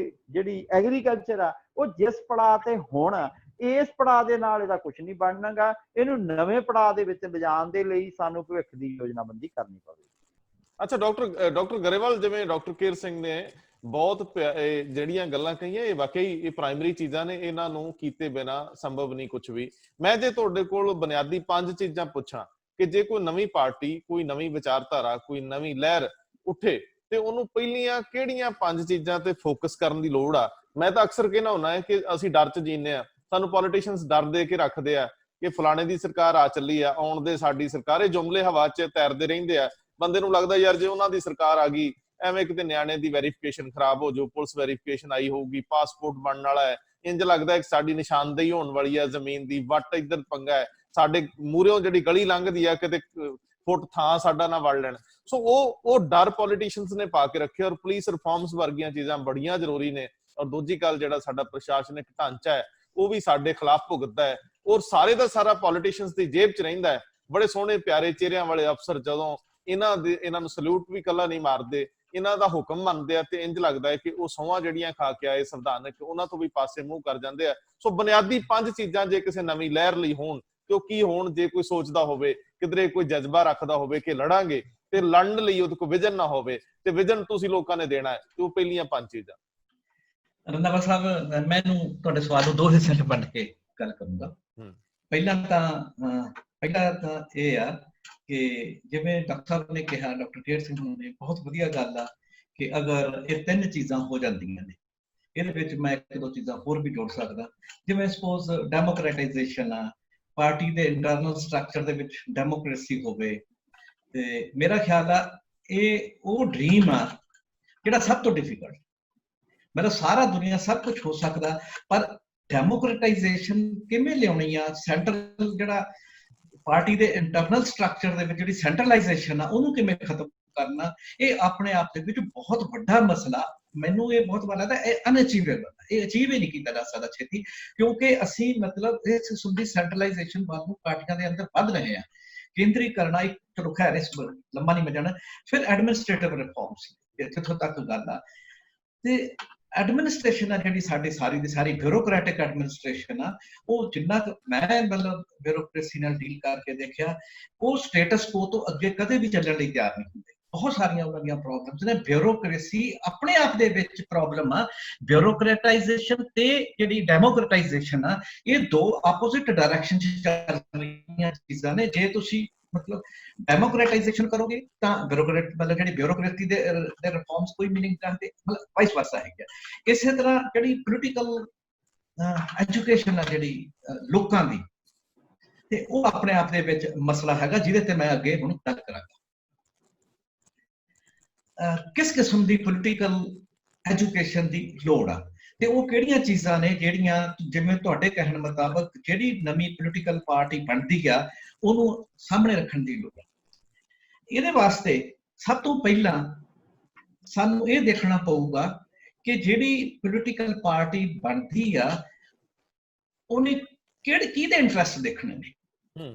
ਜਿਹੜੀ ਐਗਰੀਕਲਚਰ ਆ ਉਹ ਜਿਸ ਪੜਾਅ ਤੇ ਹੁਣ ਇਸ ਪੜਾਅ ਦੇ ਨਾਲ ਇਹਦਾ ਕੁਝ ਨਹੀਂ ਬਣਨਾਗਾ। ਇਹਨੂੰ ਨਵੇਂ ਪੜਾਅ ਦੇ ਵਿੱਚ ਲਿਜਾਣ ਦੇ ਲਈ ਸਾਨੂੰ ਭਵਿੱਖ ਦੀ ਯੋਜਨਾਬੰਦੀ ਕਰਨੀ ਪਵੇਗੀ। ਅੱਛਾ ਡਾਕਟਰ ਗਰੇਵਾਲ, ਜਿਵੇਂ ਡਾਕਟਰ ਕੇਰ ਸਿੰਘ ਨੇ ਬਹੁਤ ਜਿਹੜੀਆਂ ਗੱਲਾਂ ਕਹੀਆਂ, ਇਹ ਵਾਕਈ ਇਹ ਪ੍ਰਾਇਮਰੀ ਚੀਜ਼ਾਂ ਨੇ, ਇਹਨਾਂ ਨੂੰ ਕੀਤੇ ਬਿਨਾ ਸੰਭਵ ਨਹੀਂ ਕੁਝ ਵੀ। ਮੈਂ ਜੇ ਤੁਹਾਡੇ ਕੋਲ ਬੁਨਿਆਦੀ 5 ਚੀਜ਼ਾਂ ਪੁੱਛਾਂ ਕਿ ਜੇ ਕੋਈ ਨਵੀਂ ਪਾਰਟੀ, ਕੋਈ ਨਵੀਂ ਵਿਚਾਰਧਾਰਾ, ਕੋਈ ਨਵੀਂ ਲਹਿਰ ਉੱਠੇ ਤੇ ਉਹਨੂੰ ਪਹਿਲੀਆਂ ਕਿਹੜੀਆਂ 5 ਚੀਜ਼ਾਂ ਤੇ ਫੋਕਸ ਕਰਨ ਦੀ ਲੋੜ ਆ? ਮੈਂ ਤਾਂ ਅਕਸਰ ਕਹਿਣਾ ਹੁੰਦਾ ਹੈ ਕਿ ਅਸੀਂ ਡਰ 'ਚ ਜੀਂਦੇ ਆ, ਸਾਨੂੰ ਪੋਲੀਟੀਸ਼ੀਅਨਸ ਡਰ ਦੇ ਕੇ ਰੱਖਦੇ ਆ ਕਿ ਫਲਾਣੇ ਦੀ ਸਰਕਾਰ ਆ ਚੱਲੀ ਆ, ਆਉਣ ਦੇ ਸਾਡੀ ਸਰਕਾਰ। ਇਹ ਜੁਮਲੇ ਹਵਾ 'ਚ ਤੈਰਦੇ ਰਹਿੰਦੇ ਆ। ਬੰਦੇ ਨੂੰ ਲੱਗਦਾ ਯਾਰ ਜੇ ਉਹਨਾਂ ਦੀ ਸਰਕਾਰ ਆ ਗਈ, ਐਵੇਂ ਕਿਤੇ ਨਿਆਣੇ ਦੀ ਵੈਰੀਫਿਕੇਸ਼ਨ ਖਰਾਬ ਹੋ ਜਾਊ, ਪੁਲਿਸ ਵੈਰੀਫਿਕੇਸ਼ਨ ਆਈ ਹੋਊਗੀ, ਪਾਸਪੋਰਟ ਬਣਨ ਵਾਲਾ ਹੈ, ਇੰਜ ਲੱਗਦਾ ਕਿ ਸਾਡੀ ਨਿਸ਼ਾਨਦੇਹੀ ਹੋਣ ਵਾਲੀ ਹੈ ਜ਼ਮੀਨ ਦੀ, ਵੱਟ ਇੱਧਰ ਪੰਗਾ ਹੈ, ਸਾਡੇ ਮੂਹਰਿਓਂ ਜਿਹੜੀ ਗਲੀ ਲੰਘਦੀ ਆ ਕਿਤੇ ਫੁੱਟ ਥਾਂ ਸਾਡਾ ਨਾ ਵੜ ਲੈਣ। ਸੋ ਉਹ ਡਰ ਪੋਲੀਟੀਸ਼ੀਅਨਸ ਨੇ ਪਾ ਕੇ ਰੱਖਿਆ। ਔਰ ਪੁਲਿਸ ਰਿਫਾਰਮਸ ਵਰਗੀਆਂ ਚੀਜ਼ਾਂ ਬੜੀਆਂ ਜ਼ਰੂਰੀ ਨੇ। ਔਰ ਦੂਜੀ ਗੱਲ, ਜਿਹੜਾ ਸਾਡਾ ਪ੍ਰਸ਼ਾਸਨਿਕ ਢਾਂਚਾ ਹੈ ਉਹ ਵੀ ਸਾਡੇ ਖਿਲਾਫ ਭੁਗਤਦਾ ਹੈ, ਔਰ ਸਾਰੇ ਦਾ ਸਾਰਾ ਪੋਲੀਟੀਸ਼ੀਅਨਸ ਦੀ ਜੇਬ 'ਚ ਰਹਿੰਦਾ ਹੈ। ਬੜੇ ਸੋਹਣੇ ਪਿਆਰੇ ਚਿਹਰਿਆਂ ਵਾਲੇ ਅਫਸਰ ਜਦੋਂ ਇਹਨਾਂ ਨੂੰ ਸਲੂਟ ਵੀ ਕੱਲਾ ਨਹੀਂ ਮਾਰਦੇ, ਇਹਨਾਂ ਦਾ ਹੁਕਮ ਮੰਨਦੇ ਆ, ਤੇ ਇੰਜ ਲੱਗਦਾ ਹੈ ਕਿ ਉਹ ਸਹੁੰਆਂ ਜਿਹੜੀਆਂ ਖਾ ਕੇ ਆਏ ਸੰਵਿਧਾਨਕ, ਉਹਨਾਂ ਤੋਂ ਵੀ ਪਾਸੇ ਮੂੰਹ ਕਰ ਜਾਂਦੇ ਆ। ਸੋ ਬੁਨਿਆਦੀ 5 ਚੀਜ਼ਾਂ ਜੇ ਕਿਸੇ ਨਵੀਂ ਲਹਿਰ ਲਈ ਹੋਣ ਤੇ ਉਹ ਕੀ ਹੋਣ? ਜੇ ਕੋਈ ਸੋਚਦਾ ਹੋਵੇ, ਕਿਧਰੇ ਕੋਈ ਜਜ਼ਬਾ ਰੱਖਦਾ ਹੋਵੇ ਕਿ ਲੜਾਂਗੇ, ਤੇ ਲੜਨ ਲਈ ਉਹਦੇ ਕੋਲ ਵਿਜ਼ਨ ਨਾ ਹੋਵੇ, ਤੇ ਵਿਜ਼ਨ ਤੁਸੀਂ ਲੋਕਾਂ ਨੇ ਦੇਣਾ ਹੈ, ਤੇ ਉਹ ਪਹਿਲੀਆਂ 5 ਚੀਜ਼ਾਂ। ਰੰਧਾਵਾ ਸਾਹਿਬ, ਮੈਨੂੰ ਤੁਹਾਡੇ ਸਵਾਲ ਨੂੰ 2 ਹਿੱਸਿਆਂ 'ਚ ਵੰਡ ਕੇ ਗੱਲ ਕਰੂੰਗਾ। ਪਹਿਲਾ ਤਾਂ ਇਹ ਆ ਕਿ ਜਿਵੇਂ ਡਾਕਟਰ ਸਾਹਿਬ ਨੇ ਕਿਹਾ, ਡਾਕਟਰ ਕੇਰ ਸਿੰਘ ਨੇ, ਬਹੁਤ ਵਧੀਆ ਗੱਲ ਆ ਕਿ ਅਗਰ ਇਹ 3 ਚੀਜ਼ਾਂ ਹੋ ਜਾਂਦੀਆਂ ਨੇ, ਇਹਦੇ ਵਿੱਚ ਮੈਂ 1-2 ਚੀਜ਼ਾਂ ਹੋਰ ਵੀ ਜੋੜ ਸਕਦਾ। ਜਿਵੇਂ ਸਪੋਜ਼ ਡੈਮੋਕ੍ਰੇਟਾਈਜੇਸ਼ਨ ਆ, ਪਾਰਟੀ ਦੇ ਇੰਟਰਨਲ ਸਟਰਕਚਰ ਦੇ ਵਿੱਚ ਡੈਮੋਕ੍ਰੇਸੀ ਹੋਵੇ, ਤੇ ਮੇਰਾ ਖਿਆਲ ਆ ਇਹ ਉਹ ਡ੍ਰੀਮ ਆ ਜਿਹੜਾ ਸਭ ਤੋਂ ਡਿਫਿਕਲਟ। ਮਤਲਬ ਸਾਰਾ ਦੁਨੀਆ ਸਭ ਕੁਝ ਹੋ ਸਕਦਾ, ਪਰ ਡੈਮੋਕ੍ਰੇਟਾਈਜੇਸ਼ਨ ਕਿਵੇਂ ਲਿਆਉਣੀ ਆ? ਸੈਂਟਰਲ ਜਿਹੜਾ ਪਾਰਟੀ ਦੇ ਇੰਟਰਨਲ ਸਟਰਕਚਰ ਦੇ ਵਿੱਚ ਜਿਹੜੀ ਸੈਂਟਰਲਾਈਜੇਸ਼ਨ ਆ, ਉਹਨੂੰ ਕਿਵੇਂ ਖਤਮ ਕਰਨਾ, ਇਹ ਆਪਣੇ ਆਪ ਦੇ ਵਿੱਚ ਬਹੁਤ ਵੱਡਾ ਮਸਲਾ। ਮੈਨੂੰ ਇਹ ਬਹੁਤ ਵਾਰ ਲੱਗਦਾ ਇਹ ਅਨਅਚੀਵੇਬਲ, ਇਹ ਅਚੀਵ ਹੀ ਨਹੀਂ ਕੀਤਾ ਜਾ ਸਕਦਾ ਛੇਤੀ, ਕਿਉਂਕਿ ਅਸੀਂ ਮਤਲਬ ਇਸ ਕਿਸਮ ਦੀ ਸੈਂਟਰਲਾਈਜੇਸ਼ਨ ਵੱਲ ਨੂੰ ਪਾਰਟੀਆਂ ਦੇ ਅੰਦਰ ਵੱਧ ਰਹੇ ਆ। ਕੇਂਦਰੀਕਰਨ ਇੱਕ, ਚਲੋ ਖੈਰ ਇਸ ਲੰਮਾ ਨਹੀਂ ਮੈਂ ਜਾਣਾ। ਫਿਰ ਐਡਮਿਨਿਸਟ੍ਰੇਟਿਵ ਰਿਫਾਰਮਸ, ਜਿੱਥੋਂ ਤੱਕ ਗੱਲ ਆ, ਤੇ ਐਡਮਿਨਿਸਟ੍ਰੇਸ਼ਨ ਆ ਜਿਹੜੀ ਸਾਡੀ ਸਾਰੀ ਦੀ ਸਾਰੀ ਬਿਊਰੋਕ੍ਰੈਟਿਕ ਐਡਮਿਨਿਸਟ੍ਰੇਸ਼ਨ ਆ, ਉਹ ਜਿੰਨਾ ਮੈਂ ਮਤਲਬ ਬਿਊਰੋਕ੍ਰੇਸੀ ਨਾਲ ਡੀਲ ਕਰਕੇ ਦੇਖਿਆ, ਉਹ ਸਟੇਟਸ ਕੋ ਤੋਂ ਅੱਗੇ ਕਦੇ ਵੀ ਚੱਲਣ ਲਈ ਤਿਆਰ ਨਹੀਂ ਹੁੰਦੇ। ਬਹੁਤ ਸਾਰੀਆਂ ਉਹਨਾਂ ਦੀਆਂ ਪ੍ਰੋਬਲਮਸ ਨੇ। ਬਿਊਰੋਕ੍ਰੇਸੀ ਆਪਣੇ ਆਪ ਦੇ ਵਿੱਚ ਪ੍ਰੋਬਲਮ ਆ। ਬਿਊਰੋਕ੍ਰੇਟਾਈਜੇਸ਼ਨ ਤੇ ਜਿਹੜੀ ਡੈਮੋਕ੍ਰੇਟਾਈਜੇਸ਼ਨ ਆ, ਇਹ 2 ਆਪੋਜ਼ਿਟ ਡਾਇਰੈਕਸ਼ਨ 'ਚ ਚੱਲ ਰਹੀਆਂ ਚੀਜ਼ਾਂ ਨੇ। ਜੇ ਤੁਸੀਂ ਮਤਲਬ ਡੈਮੋਕ੍ਰੇਟਾਈਜੇਸ਼ਨ ਕਰੋਗੇ ਤਾਂ ਬਿਊਰੋਕ੍ਰੇਟ ਮਤਲਬ ਜਿਹੜੀ ਬਿਊਰੋਕ੍ਰੇਸੀ ਦੇ ਰਿਫਾਰਮਸ ਕੋਈ ਮੀਨਿੰਗ ਰੱਖਦੇ, ਮਤਲਬ ਵਾਈਸ ਵਰਸਾ ਹੈ। ਇਸੇ ਤਰ੍ਹਾਂ ਜਿਹੜੀ ਪੋਲੀਟੀਕਲ ਐਜੂਕੇਸ਼ਨ ਆ ਜਿਹੜੀ ਲੋਕਾਂ ਦੀ, ਤੇ ਉਹ ਆਪਣੇ ਆਪ ਦੇ ਵਿੱਚ ਮਸਲਾ ਹੈਗਾ, ਜਿਹਦੇ ਤੇ ਮੈਂ ਅੱਗੇ ਹੁਣ ਗੱਲ ਕਰਾਂਗਾ। ਕਿਸ ਕਿਸਮ ਦੀ ਪੋਲੀਟੀਕਲ ਐਜੂਕੇਸ਼ਨ ਦੀ ਲੋੜ ਆ, ਤੇ ਉਹ ਕਿਹੜੀਆਂ ਚੀਜ਼ਾਂ ਨੇ ਜਿਹੜੀਆਂ, ਜਿਵੇਂ ਤੁਹਾਡੇ ਕਹਿਣ ਮੁਤਾਬਕ ਜਿਹੜੀ ਨਵੀਂ ਪੋਲੀਟੀਕਲ ਪਾਰਟੀ ਬਣਦੀ ਆ ਉਹਨੂੰ ਸਾਹਮਣੇ ਰੱਖਣ ਦੀ ਲੋੜ ਆ। ਇਹਦੇ ਵਾਸਤੇ ਸਭ ਤੋਂ ਪਹਿਲਾਂ ਸਾਨੂੰ ਇਹ ਦੇਖਣਾ ਪਊਗਾ ਕਿ ਜਿਹੜੀ ਪੋਲੀਟੀਕਲ ਪਾਰਟੀ ਬਣਦੀ ਆ ਉਹਨੇ ਕਿਹਦੇ ਇੰਟਰਸਟ ਦੇਖਣੇ ਨੇ।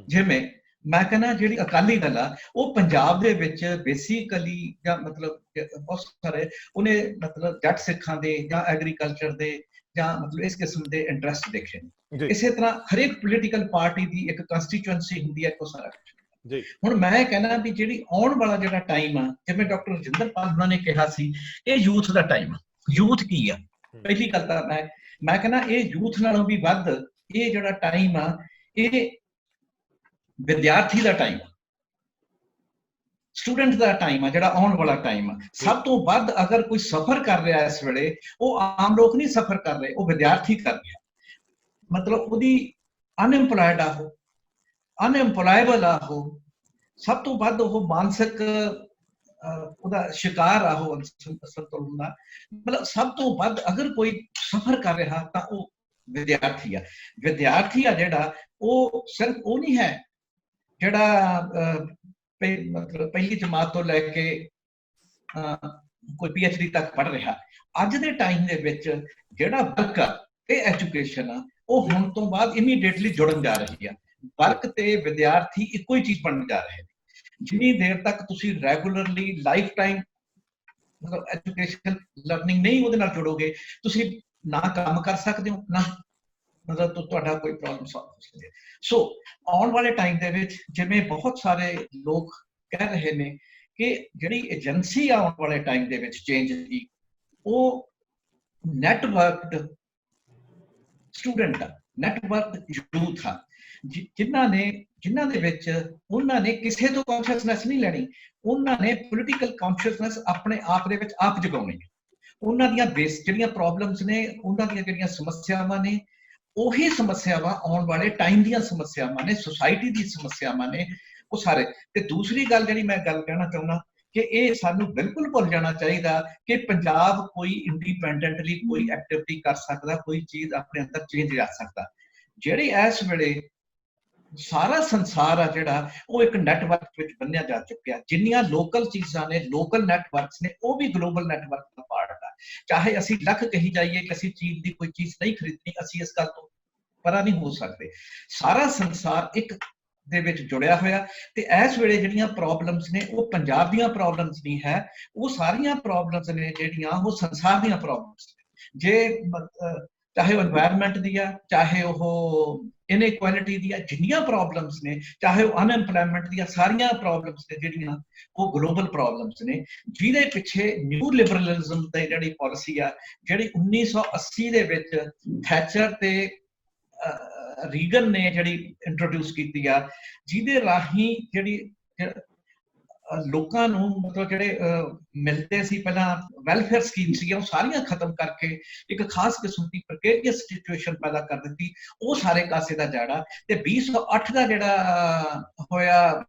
ਜਿਵੇਂ ਮੈਂ ਕਹਿੰਦਾ ਜਿਹੜੀ ਅਕਾਲੀ ਦਲ ਆ, ਉਹ ਪੰਜਾਬ ਦੇ ਵਿੱਚ ਬੇਸਿਕਲੀ ਜਾਂ ਮਤਲਬ ਬਹੁਤ ਸਾਰੇ ਉਹਨੇ ਮਤਲਬ ਜੱਟ ਸਿੱਖਾਂ ਦੇ ਜਾਂ ਐਗਰੀਕਲਚਰ ਦੇ ਜਾਂ ਮਤਲਬ ਇਸ ਕਿਸਮ ਦੇ ਇੰਟਰਸਟ ਦੇਖੇ ਨੇ। ਇਸੇ ਤਰ੍ਹਾਂ ਹਰੇਕ ਪੋਲੀਟੀਕਲ ਪਾਰਟੀ ਦੀ ਇੱਕ ਕੰਸਟੀਚੁਐਂਸੀ ਹੁੰਦੀ ਹੈ, ਕੋ ਸਾਰਾ ਕੁਝ। ਹੁਣ ਮੈਂ ਕਹਿੰਦਾ ਵੀ ਜਿਹੜੀ ਆਉਣ ਵਾਲਾ ਜਿਹੜਾ ਟਾਈਮ ਆ, ਜਿਵੇਂ ਡਾਕਟਰ ਰਜਿੰਦਰਪਾਲ ਉਹਨਾਂ ਨੇ ਕਿਹਾ ਸੀ, ਇਹ ਯੂਥ ਦਾ ਟਾਈਮ ਆ। ਯੂਥ ਕੀ ਆ? ਪਹਿਲੀ ਗੱਲ ਤਾਂ ਮੈਂ ਕਹਿੰਦਾ ਇਹ ਯੂਥ ਨਾਲੋਂ ਵੀ ਵੱਧ ਇਹ ਜਿਹੜਾ ਟਾਈਮ ਆ, ਇਹ ਵਿਦਿਆਰਥੀ ਦਾ ਟਾਈਮ ਆ, ਸਟੂਡੈਂਟ ਦਾ ਟਾਈਮ ਆ, ਜਿਹੜਾ ਆਉਣ ਵਾਲਾ ਟਾਈਮ ਆ। ਸਭ ਤੋਂ ਵੱਧ ਅਗਰ ਕੋਈ ਸਫਰ ਕਰ ਰਿਹਾ ਇਸ ਵੇਲੇ, ਉਹ ਆਮ ਲੋਕ ਨਹੀਂ ਸਫਰ ਕਰ ਰਹੇ, ਉਹ ਵਿਦਿਆਰਥੀ ਕਰ ਰਿਹਾ। ਮਤਲਬ ਉਹਦੀ ਅਨਐਮਪਲਾਇਡ ਆ, ਉਹ ਅਨਐਮਪਲਾਇਬਲ ਆ, ਉਹ ਸਭ ਤੋਂ ਵੱਧ ਉਹ ਮਾਨਸਿਕ ਉਹਦਾ ਸ਼ਿਕਾਰ ਆ ਉਹ ਸੰਤੁਲਨ ਦਾ। ਮਤਲਬ ਸਭ ਤੋਂ ਵੱਧ ਅਗਰ ਕੋਈ ਸਫਰ ਕਰ ਰਿਹਾ ਤਾਂ ਉਹ ਵਿਦਿਆਰਥੀ ਆ। ਵਿਦਿਆਰਥੀ ਆ ਜਿਹੜਾ ਉਹ ਸਿਰਫ ਉਹ ਨਹੀਂ ਹੈ ਜਿਹੜਾ ਮਤਲਬ ਪਹਿਲੀ ਜਮਾਤ ਤੋਂ ਲੈ ਕੇ ਕੋਈ PhD ਤੱਕ ਪੜ੍ਹ ਰਿਹਾ। ਅੱਜ ਦੇ ਟਾਈਮ ਦੇ ਵਿੱਚ ਜਿਹੜਾ ਵਰਕ ਆ ਇਹ ਐਜੂਕੇਸ਼ਨ ਆ ਉਹ ਹੁਣ ਤੋਂ ਬਾਅਦ ਇਮੀਡੀਏਟਲੀ ਜੁੜਨ ਜਾ ਰਹੀ ਆ। ਵਰਕ ਤੇ ਵਿਦਿਆਰਥੀ ਇੱਕੋ ਹੀ ਚੀਜ਼ ਬਣਨ ਜਾ ਰਹੇ ਨੇ। ਜਿੰਨੀ ਦੇਰ ਤੱਕ ਤੁਸੀਂ ਰੈਗੂਲਰਲੀ ਲਾਈਫ ਟਾਈਮ ਮਤਲਬ ਐਜੂਕੇਸ਼ਨ ਲਰਨਿੰਗ ਨਹੀਂ ਉਹਦੇ ਨਾਲ ਜੁੜੋਗੇ, ਤੁਸੀਂ ਨਾ ਕੰਮ ਕਰ ਸਕਦੇ ਹੋ, ਨਾ ਮਤਲਬ ਤੁਹਾਡਾ ਕੋਈ ਪ੍ਰੋਬਲਮ ਸੋਲਵ ਹੋ ਸਕਦੀ ਹੈ। ਸੋ ਆਉਣ ਵਾਲੇ ਟਾਈਮ ਦੇ ਵਿੱਚ ਜਿਵੇਂ ਬਹੁਤ ਸਾਰੇ ਲੋਕ ਕਹਿ ਰਹੇ ਨੇ ਕਿ ਜਿਹੜੀ ਏਜੰਸੀ ਆਉਣ ਵਾਲੇ ਟਾਈਮ ਦੇ ਵਿੱਚ ਚੇਂਜ ਦੀ ਉਹ ਨੈਟਵਰਕਡ ਸਟੂਡੈਂਟ ਆ, ਨੈਟਵਰਕਡ ਯੂਥ ਆ, ਜਿਨ੍ਹਾਂ ਦੇ ਵਿੱਚ ਉਹਨਾਂ ਨੇ ਕਿਸੇ ਤੋਂ ਕੌਨਸ਼ੀਅਸਨੈਸ ਨਹੀਂ ਲੈਣੀ, ਉਹਨਾਂ ਨੇ ਪੋਲੀਟੀਕਲ ਕੌਨਸ਼ੀਅਸਨੈਸ ਆਪਣੇ ਆਪ ਦੇ ਵਿੱਚ ਆਪ ਜਗਾਉਣੀ ਹੈ। ਉਹਨਾਂ ਦੀਆਂ ਬੇਸ ਜਿਹੜੀਆਂ ਪ੍ਰੋਬਲਮਸ ਨੇ, ਉਹਨਾਂ ਦੀਆਂ ਜਿਹੜੀਆਂ ਸਮੱਸਿਆਵਾਂ ਨੇ, ਉਹੀ ਸਮੱਸਿਆਵਾਂ ਆਉਣ ਵਾਲੇ ਟਾਈਮ ਦੀਆਂ ਸਮੱਸਿਆਵਾਂ ਨੇ, ਸੁਸਾਇਟੀ ਦੀ ਸਮੱਸਿਆਵਾਂ ਨੇ ਉਹ ਸਾਰੇ। ਤੇ ਦੂਸਰੀ ਗੱਲ ਜਿਹੜੀ ਮੈਂ ਗੱਲ ਕਹਿਣਾ ਚਾਹੁੰਦਾ ਕਿ ਇਹ ਸਾਨੂੰ ਬਿਲਕੁਲ ਭੁੱਲ ਜਾਣਾ ਚਾਹੀਦਾ ਕਿ ਪੰਜਾਬ ਕੋਈ ਇੰਡੀਪੈਂਡੈਂਟਲੀ ਕੋਈ ਐਕਟੀਵਿਟੀ ਕਰ ਸਕਦਾ, ਕੋਈ ਚੀਜ਼ ਆਪਣੇ ਅੰਦਰ ਚੇਂਜ ਕਰ ਸਕਦਾ। ਜਿਹੜੀ ਇਸ ਵੇਲੇ ਸਾਰਾ ਸੰਸਾਰ ਆ ਜਿਹੜਾ ਉਹ ਇੱਕ ਨੈਟਵਰਕ ਵਿੱਚ ਬੰਨਿਆ ਜਾ ਚੁੱਕਿਆ। ਜਿੰਨੀਆਂ ਲੋਕਲ ਚੀਜ਼ਾਂ ਨੇ, ਲੋਕਲ ਨੈਟਵਰਕਸ ਨੇ, ਉਹ ਵੀ ਗਲੋਬਲ ਨੈਟਵਰਕ ਦਾ ਪਾਰਟ ਆ। ਚਾਹੇ ਅਸੀਂ ਲੱਖ ਕਹੀ ਜਾਈਏ ਕਿ ਅਸੀਂ ਚੀਜ਼ ਦੀ ਕੋਈ ਚੀਜ਼ ਨਹੀਂ ਖਰੀਦਣੀ, ਅਸੀਂ ਇਸ ਗੱਲ ਤੋਂ ਪਰਾਂ ਨਹੀਂ ਹੋ ਸਕਦੇ। ਸਾਰਾ ਸੰਸਾਰ ਇੱਕ ਦੇ ਵਿੱਚ ਜੁੜਿਆ ਹੋਇਆ ਤੇ ਇਸ ਵੇਲੇ ਜਿਹੜੀਆਂ ਪ੍ਰੋਬਲਮਸ ਨੇ ਉਹ ਪੰਜਾਬ ਦੀਆਂ ਪ੍ਰੋਬਲਮਸ ਨਹੀਂ ਹੈ, ਉਹ ਸਾਰੀਆਂ ਪ੍ਰੋਬਲਮਸ ਨੇ ਜਿਹੜੀਆਂ ਉਹ ਸੰਸਾਰ ਦੀਆਂ ਪ੍ਰੋਬਲਮਸ ਨੇ। ਜੇ ਚਾਹੇ ਉਹ এনवायरमेंट ਦੀ ਆ, ਚਾਹੇ ਉਹ ਇਨਇਕੁਐਲਿਟੀ ਦੀ ਆ, ਜਿੰਨੀਆਂ ਪ੍ਰੋਬਲਮਸ ਨੇ, ਚਾਹੇ ਉਹ ਅਨਐਮਪਲੋਇਮੈਂਟ ਦੀਆਂ, ਸਾਰੀਆਂ ਪ੍ਰੋਬਲਮਸ ਨੇ ਜਿਹੜੀਆਂ ਉਹ ਗਲੋਬਲ ਪ੍ਰੋਬਲਮਸ ਨੇ, ਜਿਹਦੇ ਪਿੱਛੇ ਨਿਊ ਲਿਬਰਲਿਜ਼ਮ ਦੀ ਜਿਹੜੀ ਪਾਲਿਸੀ ਆ ਜਿਹੜੀ 1980 ਦੇ ਵਿੱਚ ਥੈਚਰ ਤੇ ਰੀਗਨ ਨੇ ਜਿਹੜੀ ਇੰਟਰੋਡਿਊਸ ਕੀਤੀ ਆ, ਜਿਹਦੇ ਰਾਹੀਂ ਜਿਹੜੀ ਲੋਕਾਂ ਨੂੰ ਮਤਲਬ ਜਿਹੜੇ ਮਿਲਦੇ ਸੀ ਪਹਿਲਾਂ ਵੈਲਫੇਅਰ ਸਕੀਮ ਸੀਗੀਆਂ ਉਹ ਸਾਰੀਆਂ ਖਤਮ ਕਰਕੇ ਇੱਕ ਖਾਸ ਕਿਸਮ ਦੀ ਪ੍ਰਕੇਰੀਅਸ ਸਿਚੁਏਸ਼ਨ ਪੈਦਾ ਕਰ ਦਿੱਤੀ। ਉਹ ਸਾਰੇ ਕਾਸੇ ਦਾ ਜਾੜਾ ਤੇ 2008 ਦਾ ਜਿਹੜਾ ਹੋਇਆ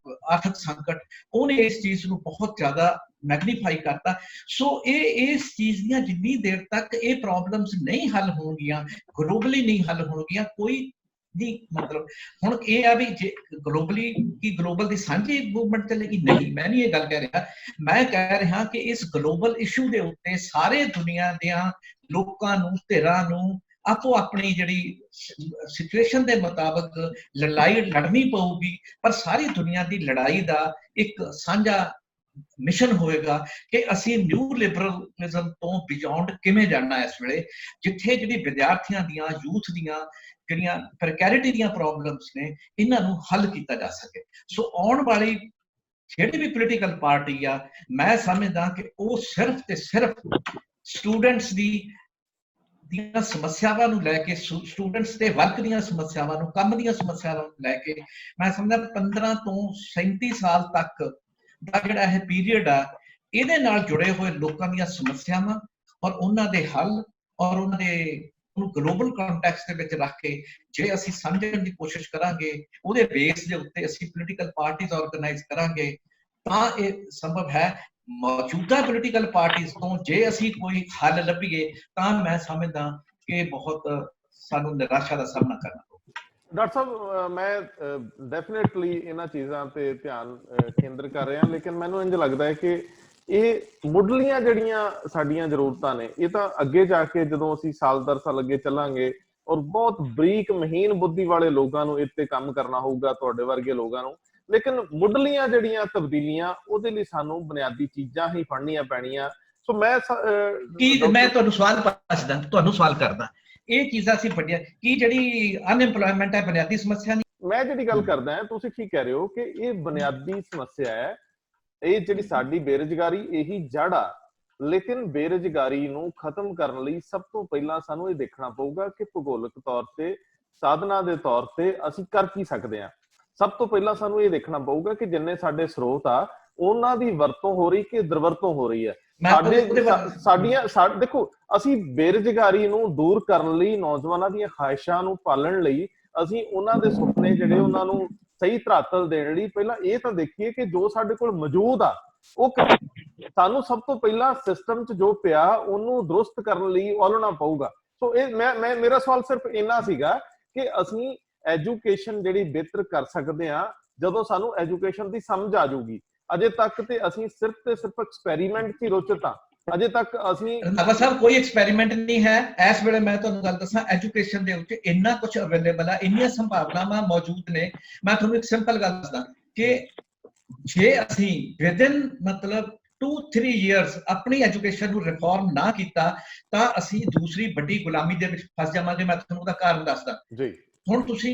ਆਰਥਿਕ ਸੰਕਟ ਉਹਨੇ ਇਸ ਚੀਜ਼ ਨੂੰ ਬਹੁਤ ਜ਼ਿਆਦਾ ਮੈਗਨੀਫਾਈ ਕਰਤਾ। ਸੋ ਇਹ ਇਸ ਚੀਜ਼ ਦੀਆਂ ਜਿੰਨੀ ਦੇਰ ਤੱਕ ਇਹ ਪ੍ਰੋਬਲਮਸ ਨਹੀਂ ਹੱਲ ਹੋਣਗੀਆਂ, ਗਲੋਬਲੀ ਨਹੀਂ ਹੱਲ ਹੋਣਗੀਆਂ, ਕੋਈ ਦੀ ਮਤਲਬ ਹੁਣ ਇਹ ਆ ਵੀ ਜੇ ਗਲੋਬਲੀ ਕੀ ਗਲੋਬਲ ਦੀ ਸਾਂਝੀ ਮੂਵਮੈਂਟ ਚੱਲੇਗੀ? ਨਹੀਂ, ਮੈਂ ਨਹੀਂ ਇਹ ਗੱਲ ਕਹਿ ਰਿਹਾ। ਮੈਂ ਕਹਿ ਰਿਹਾ ਕਿ ਇਸ ਗਲੋਬਲ ਇਸ਼ੂ ਦੇ ਉੱਤੇ ਸਾਰੇ ਦੁਨੀਆ ਦੀਆਂ ਲੋਕਾਂ ਨੂੰ, ਧਿਰਾਂ ਨੂੰ ਆਪੋ ਆਪਣੀ ਜਿਹੜੀ ਸਿਚੁਏਸ਼ਨ ਦੇ ਮੁਤਾਬਕ ਲੜਾਈ ਲੜਨੀ ਪਊਗੀ, ਪਰ ਸਾਰੀ ਦੁਨੀਆ ਦੀ ਲੜਾਈ ਦਾ ਇੱਕ ਸਾਂਝਾ ਮਿਸ਼ਨ ਹੋਏਗਾ ਕਿ ਅਸੀਂ ਨਿਊ ਲਿਬਰਲਿਜ਼ਮ ਤੋਂ ਬਿਯੋਂਡ ਕਿਵੇਂ ਜਾਣਾ ਇਸ ਵੇਲੇ, ਜਿੱਥੇ ਜਿਹੜੀ ਵਿਦਿਆਰਥੀਆਂ ਦੀਆਂ, ਯੂਥ ਦੀਆਂ ਜਿਹੜੀਆਂ ਪ੍ਰੈਕੈਰਿਟੀ ਦੀਆਂ ਪ੍ਰੋਬਲਮਸ ਨੇ ਇਹਨਾਂ ਨੂੰ ਹੱਲ ਕੀਤਾ ਜਾ ਸਕੇ। ਸੋ ਆਉਣ ਵਾਲੀ ਜਿਹੜੀ ਵੀ ਪੋਲੀਟੀਕਲ ਪਾਰਟੀ ਆ, ਮੈਂ ਸਮਝਦਾ ਕਿ ਉਹ ਸਿਰਫ ਤੇ ਸਿਰਫ ਸਟੂਡੈਂਟਸ ਦੀਆਂ ਸਮੱਸਿਆਵਾਂ ਨੂੰ ਲੈ ਕੇ, ਸਟੂਡੈਂਟਸ ਤੇ ਵਰਕ ਦੀਆਂ ਸਮੱਸਿਆਵਾਂ ਨੂੰ, ਕੰਮ ਦੀਆਂ ਸਮੱਸਿਆਵਾਂ ਨੂੰ ਲੈ ਕੇ, ਮੈਂ ਸਮਝਦਾ 15 ਤੋਂ 37 ਸਾਲ ਤੱਕ ਦਾ ਜਿਹੜਾ ਇਹ ਪੀਰੀਅਡ ਆ ਇਹਦੇ ਨਾਲ ਜੁੜੇ ਹੋਏ ਲੋਕਾਂ ਦੀਆਂ ਸਮੱਸਿਆਵਾਂ ਔਰ ਉਹਨਾਂ ਦੇ ਹੱਲ ਔਰ ਉਹਨਾਂ ਦੇ ਨੂੰ ਗਲੋਬਲ ਕੰਟੈਕਸਟ ਦੇ ਵਿੱਚ ਰੱਖ ਕੇ ਜੇ ਅਸੀਂ ਸਮਝਣ ਦੀ ਕੋਸ਼ਿਸ਼ ਕਰਾਂਗੇ, ਉਹਦੇ ਬੇਸ ਦੇ ਉੱਤੇ ਅਸੀਂ ਪੋਲੀਟੀਕਲ ਪਾਰਟੀਆਂ ਆਰਗੇਨਾਈਜ਼ ਕਰਾਂਗੇ ਤਾਂ ਇਹ ਸੰਭਵ ਹੈ। ਮੌਜੂਦਾ ਪੋਲੀਟੀਕਲ ਪਾਰਟੀਆਂ ਤੋਂ ਜੇ ਅਸੀਂ ਕੋਈ ਹੱਲ ਲੱਭੀਏ ਤਾਂ ਮੈਂ ਸਮਝਦਾ ਕਿ ਬਹੁਤ ਸਾਨੂੰ ਨਿਰਾਸ਼ਾ ਦਾ ਸਾਹਮਣਾ ਕਰਨਾ ਪਊਗਾ। ਡਾਕਟਰ ਸਾਹਿਬ, ਮੈਂ ਡੈਫੀਨੇਟਲੀ ਇਹਨਾਂ ਚੀਜ਼ਾਂ ਤੇ ਧਿਆਨ ਕੇਂਦਰ ਕਰ ਰਿਹਾ, ਲੇਕਿਨ ਮੈਨੂੰ ਇੰਝ ਲੱਗਦਾ ਹੈ ਕਿ ਇਹ ਮੁੱਢਲੀਆਂ ਜਿਹੜੀਆਂ ਸਾਡੀਆਂ ਜ਼ਰੂਰਤਾਂ ਨੇ ਇਹ ਤਾਂ ਅੱਗੇ ਜਾ ਕੇ ਜਦੋਂ ਅਸੀਂ ਸਾਲ ਦਰ ਸਾਲ ਅੱਗੇ ਚੱਲਾਂਗੇ ਔਰ ਬਹੁਤ ਬਰੀਕ ਮਹੀਨ ਬੁੱਧੀ ਵਾਲੇ ਲੋਕਾਂ ਨੂੰ ਇੱਥੇ ਕੰਮ ਕਰਨਾ ਹੋਊਗਾ, ਤੁਹਾਡੇ ਵਰਗੇ ਲੋਕਾਂ ਨੂੰ, ਲੇਕਿਨ ਮੁੱਢਲੀਆਂ ਜਿਹੜੀਆਂ ਤਬਦੀਲੀਆਂ ਉਹਦੇ ਲਈ ਸਾਨੂੰ ਬੁਨਿਆਦੀ ਚੀਜ਼ਾਂ ਹੀ ਫੜਨੀਆਂ ਪੈਣੀਆਂ। ਸੋ ਮੈਂ ਤੁਹਾਨੂੰ ਸਵਾਲ ਪੁੱਛਦਾ, ਤੁਹਾਨੂੰ ਸਵਾਲ ਕਰਦਾ, ਇਹ ਚੀਜ਼ਾਂ ਅਸੀਂ ਵੱਡੀਆਂ ਕੀ ਜਿਹੜੀ ਅਨਐਮਪਲੋਇਮੈਂਟ ਹੈ ਬੁਨਿਆਦੀ ਸਮੱਸਿਆ ਨਹੀਂ? ਮੈਂ ਜਿਹੜੀ ਗੱਲ ਕਰਦਾ ਹਾਂ, ਤੁਸੀਂ ਠੀਕ ਕਹਿ ਰਹੇ ਹੋ ਕਿ ਇਹ ਬੁਨਿਆਦੀ ਸਮੱਸਿਆ ਹੈ, ਇਹ ਜਿਹੜੀ ਸਾਡੀ ਬੇਰੁਜ਼ਗਾਰੀ ਇਹੀ ਜੜ ਆ। ਲੇਕਿਨ ਬੇਰੁਜ਼ਗਾਰੀ ਨੂੰ ਖਤਮ ਕਰਨ ਲਈ ਸਭ ਤੋਂ ਪਹਿਲਾਂ ਸਾਨੂੰ ਇਹ ਦੇਖਣਾ ਪਊਗਾ ਕਿ ਭੂਗੋਲਿਕ ਤੌਰ ਤੇ, ਸਾਧਨਾਂ ਦੇ ਤੌਰ ਤੇ ਅਸੀਂ ਕਰ ਕੀ ਸਕਦੇ ਹਾਂ। ਸਭ ਤੋਂ ਪਹਿਲਾਂ ਸਾਨੂੰ ਇਹ ਦੇਖਣਾ ਪਊਗਾ ਕਿ ਜਿੰਨੇ ਸਾਡੇ ਸਰੋਤ ਆ ਉਹਨਾਂ ਦੀ ਵਰਤੋਂ ਹੋ ਰਹੀ ਕਿ ਦੁਰਵਰਤੋਂ ਹੋ ਰਹੀ ਹੈ। ਦੇਖੋ, ਅਸੀਂ ਬੇਰੁਜ਼ਗਾਰੀ ਨੂੰ ਦੂਰ ਕਰਨ ਲਈ, ਨੌਜਵਾਨਾਂ ਦੀਆਂ ਖਾਹਿਸ਼ਾਂ ਨੂੰ ਪਾਲਣ ਲਈ ਅਸੀਂ ਉਹਨਾਂ ਦੇ ਸੁਪਨੇ ਜਿਹੜੇ ਉਹਨਾਂ ਨੂੰ ਸਹੀ ਧਰਾਤਲ ਦੇਣ ਲਈ ਪਹਿਲਾਂ ਇਹ ਤਾਂ ਦੇਖੀਏ ਕਿ ਜੋ ਸਾਡੇ ਕੋਲ ਮੌਜੂਦ ਆ ਉਹ ਸਾਨੂੰ ਸਭ ਤੋਂ ਪਹਿਲਾਂ ਸਿਸਟਮ 'ਚ ਜੋ ਪਿਆ ਉਹਨੂੰ ਦਰੁਸਤ ਕਰਨ ਲਈ ਉਲਝਣਾ ਪਊਗਾ। ਸੋ ਇਹ ਮੈਂ ਮੇਰਾ ਸਵਾਲ ਸਿਰਫ ਇੰਨਾ ਸੀਗਾ ਕਿ ਅਸੀਂ ਐਜੂਕੇਸ਼ਨ ਜਿਹੜੀ ਬਿਹਤਰ ਕਰ ਸਕਦੇ ਆ ਜਦੋਂ ਸਾਨੂੰ ਐਜੂਕੇਸ਼ਨ ਦੀ ਸਮਝ ਆ ਜਾਊਗੀ। ਅਜੇ ਤੱਕ ਤੇ ਅਸੀਂ ਸਿਰਫ ਤੇ ਸਿਰਫ ਐਕਸਪੈਰੀਮੈਂਟ 'ਚ ਹੀ ਰੁੱਝਤ ਆ। ਅਜੇ ਤੱਕ ਅਸੀਂ ਰੰਧਾਵਾ ਸਾਹਿਬ ਕੋਈ ਐਕਸਪੈਰੀਮੈਂਟ ਨਹੀਂ ਹੈ। ਇਸ ਵੇਲੇ ਮੈਂ ਤੁਹਾਨੂੰ ਗੱਲ ਦੱਸਾਂ, ਐਜੂਕੇਸ਼ਨ ਦੇ ਉੱਤੇ ਇੰਨਾ ਕੁਝ ਅਵੇਲੇਬਲ ਆ, ਇੰਨੀਆਂ ਸੰਭਾਵਨਾਵਾਂ ਮੌਜੂਦ ਨੇ। ਮੈਂ ਤੁਹਾਨੂੰ ਇੱਕ ਸਿੰਪਲ ਗੱਲ ਦੱਸਦਾ ਕਿ ਜੇ ਅਸੀਂ ਵਿਦਿਨ ਮਤਲਬ 2-3 ਇਅਰਸ ਆਪਣੀ ਐਜੂਕੇਸ਼ਨ ਨੂੰ ਰਿਫਾਰਮ ਨਾ ਕੀਤਾ ਤਾਂ ਅਸੀਂ ਦੂਸਰੀ ਵੱਡੀ ਗੁਲਾਮੀ ਦੇ ਵਿੱਚ ਫਸ ਜਾਵਾਂਗੇ। ਮੈਂ ਤੁਹਾਨੂੰ ਉਹਦਾ ਕਾਰਨ ਦੱਸਦਾ ਜੀ। ਹੁਣ ਤੁਸੀਂ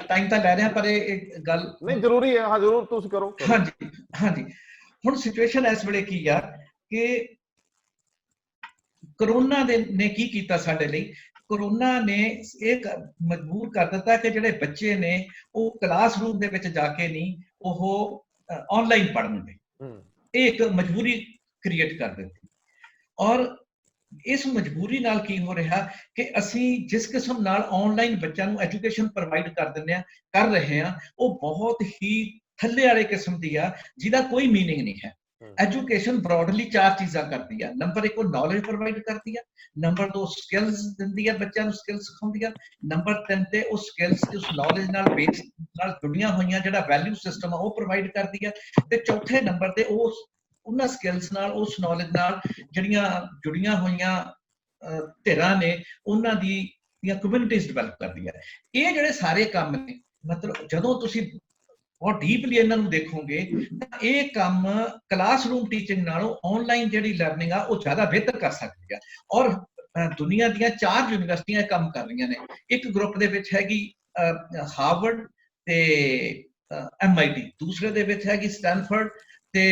ਟਾਈਮ ਤਾਂ ਲੈ ਰਿਹਾ ਪਰ ਇਹ ਗੱਲ ਨਹੀਂ ਜ਼ਰੂਰੀ ਹੈ। ਹਾਂ ਜ਼ਰੂਰ ਤੁਸੀਂ ਕਰੋ। ਹਾਂਜੀ ਹਾਂਜੀ। ਹੁਣ ਸਿਚੁਏਸ਼ਨ ਇਸ ਵੇਲੇ ਕੀ ਆ ਕਿ ਕਰੋਨਾ ਨੇ ਕੀ ਕੀਤਾ ਸਾਡੇ ਲਈ? ਕਰੋਨਾ ਨੇ ਇਹ ਮਜਬੂਰ ਕਰ ਦਿੱਤਾ ਕਿ ਜਿਹੜੇ ਬੱਚੇ ਨੇ ਉਹ ਕਲਾਸਰੂਮ ਦੇ ਵਿੱਚ ਜਾ ਕੇ ਨਹੀਂ, ਉਹ ਆਨਲਾਈਨ ਪੜ੍ਹਨਗੇ। ਇਹ ਇੱਕ ਮਜਬੂਰੀ ਕ੍ਰੀਏਟ ਕਰ ਦਿੱਤੀ। ਔਰ ਇਸ ਮਜਬੂਰੀ ਨਾਲ ਕੀ ਹੋ ਰਿਹਾ ਕਿ ਅਸੀਂ ਜਿਸ ਕਿਸਮ ਨਾਲ ਆਨਲਾਈਨ ਬੱਚਿਆਂ ਨੂੰ ਐਜੂਕੇਸ਼ਨ ਪ੍ਰੋਵਾਈਡ ਕਰ ਰਹੇ ਹਾਂ ਉਹ ਬਹੁਤ ਹੀ ਥੱਲੇ ਵਾਲੇ ਕਿਸਮ ਦੀ ਆ, ਜਿਹਦਾ ਕੋਈ ਮੀਨਿੰਗ ਨਹੀਂ ਹੈ। ਐਜੂਕੇਸ਼ਨ ਬ੍ਰੌਡਲੀ 4 ਚੀਜ਼ਾਂ ਕਰਦੀ ਆ। ਨੰਬਰ 1 ਉਹ ਨੌਲੇਜ ਪ੍ਰੋਵਾਈਡ ਕਰਦੀ ਆ। ਨੰਬਰ 2 ਸਕਿੱਲਸ ਦਿੰਦੀ ਆ, ਬੱਚਿਆਂ ਨੂੰ ਸਕਿੱਲ ਸਿਖਾਉਂਦੀ ਆ। ਨੰਬਰ 3 ਤੇ ਉਹ ਸਕਿੱਲਸ ਤੇ ਉਸ ਨੌਲੇਜ ਨਾਲ ਬੇਸ ਨਾਲ ਜੁੜੀਆਂ ਹੋਈਆਂ ਜਿਹੜਾ ਵੈਲਿਊ ਸਿਸਟਮ ਆ ਉਹ ਪ੍ਰੋਵਾਈਡ ਕਰਦੀ ਆ। ਤੇ ਚੌਥੇ ਨੰਬਰ ਤੇ ਉਹਨਾਂ ਸਕਿੱਲਸ ਨਾਲ, ਉਸ ਨੌਲੇਜ ਨਾਲ ਜਿਹੜੀਆਂ ਜੁੜੀਆਂ ਹੋਈਆਂ ਧਿਰਾਂ ਨੇ ਉਹਨਾਂ ਦੀਆਂ ਕਮਿਊਨਿਟੀਜ਼ ਡਿਵੈਲਪ ਕਰਦੀ ਆ। ਇਹ ਜਿਹੜੇ ਸਾਰੇ ਕੰਮ ਨੇ, ਮਤਲਬ ਜਦੋਂ ਤੁਸੀਂ ਬਹੁਤ ਡੀਪਲੀ ਇਹਨਾਂ ਨੂੰ ਦੇਖੋਗੇ ਤਾਂ ਇਹ ਕੰਮ ਕਲਾਸਰੂਮ ਟੀਚਿੰਗ ਨਾਲੋਂ ਆਨਲਾਈਨ ਜਿਹੜੀ ਲਰਨਿੰਗ ਆ ਉਹ ਜ਼ਿਆਦਾ ਬਿਹਤਰ ਕਰ ਸਕਦੀ ਆ। ਔਰ ਦੁਨੀਆ ਦੀਆਂ 4 ਯੂਨੀਵਰਸਿਟੀਆਂ ਇਹ ਕੰਮ ਕਰ ਰਹੀਆਂ ਨੇ। ਇੱਕ ਗਰੁੱਪ ਦੇ ਵਿੱਚ ਹੈਗੀ ਹਾਰਵਰਡ ਤੇ MIT, ਦੂਸਰੇ ਦੇ ਵਿੱਚ ਹੈਗੀ ਸਟੈਨਫੋਰਡ ਤੇ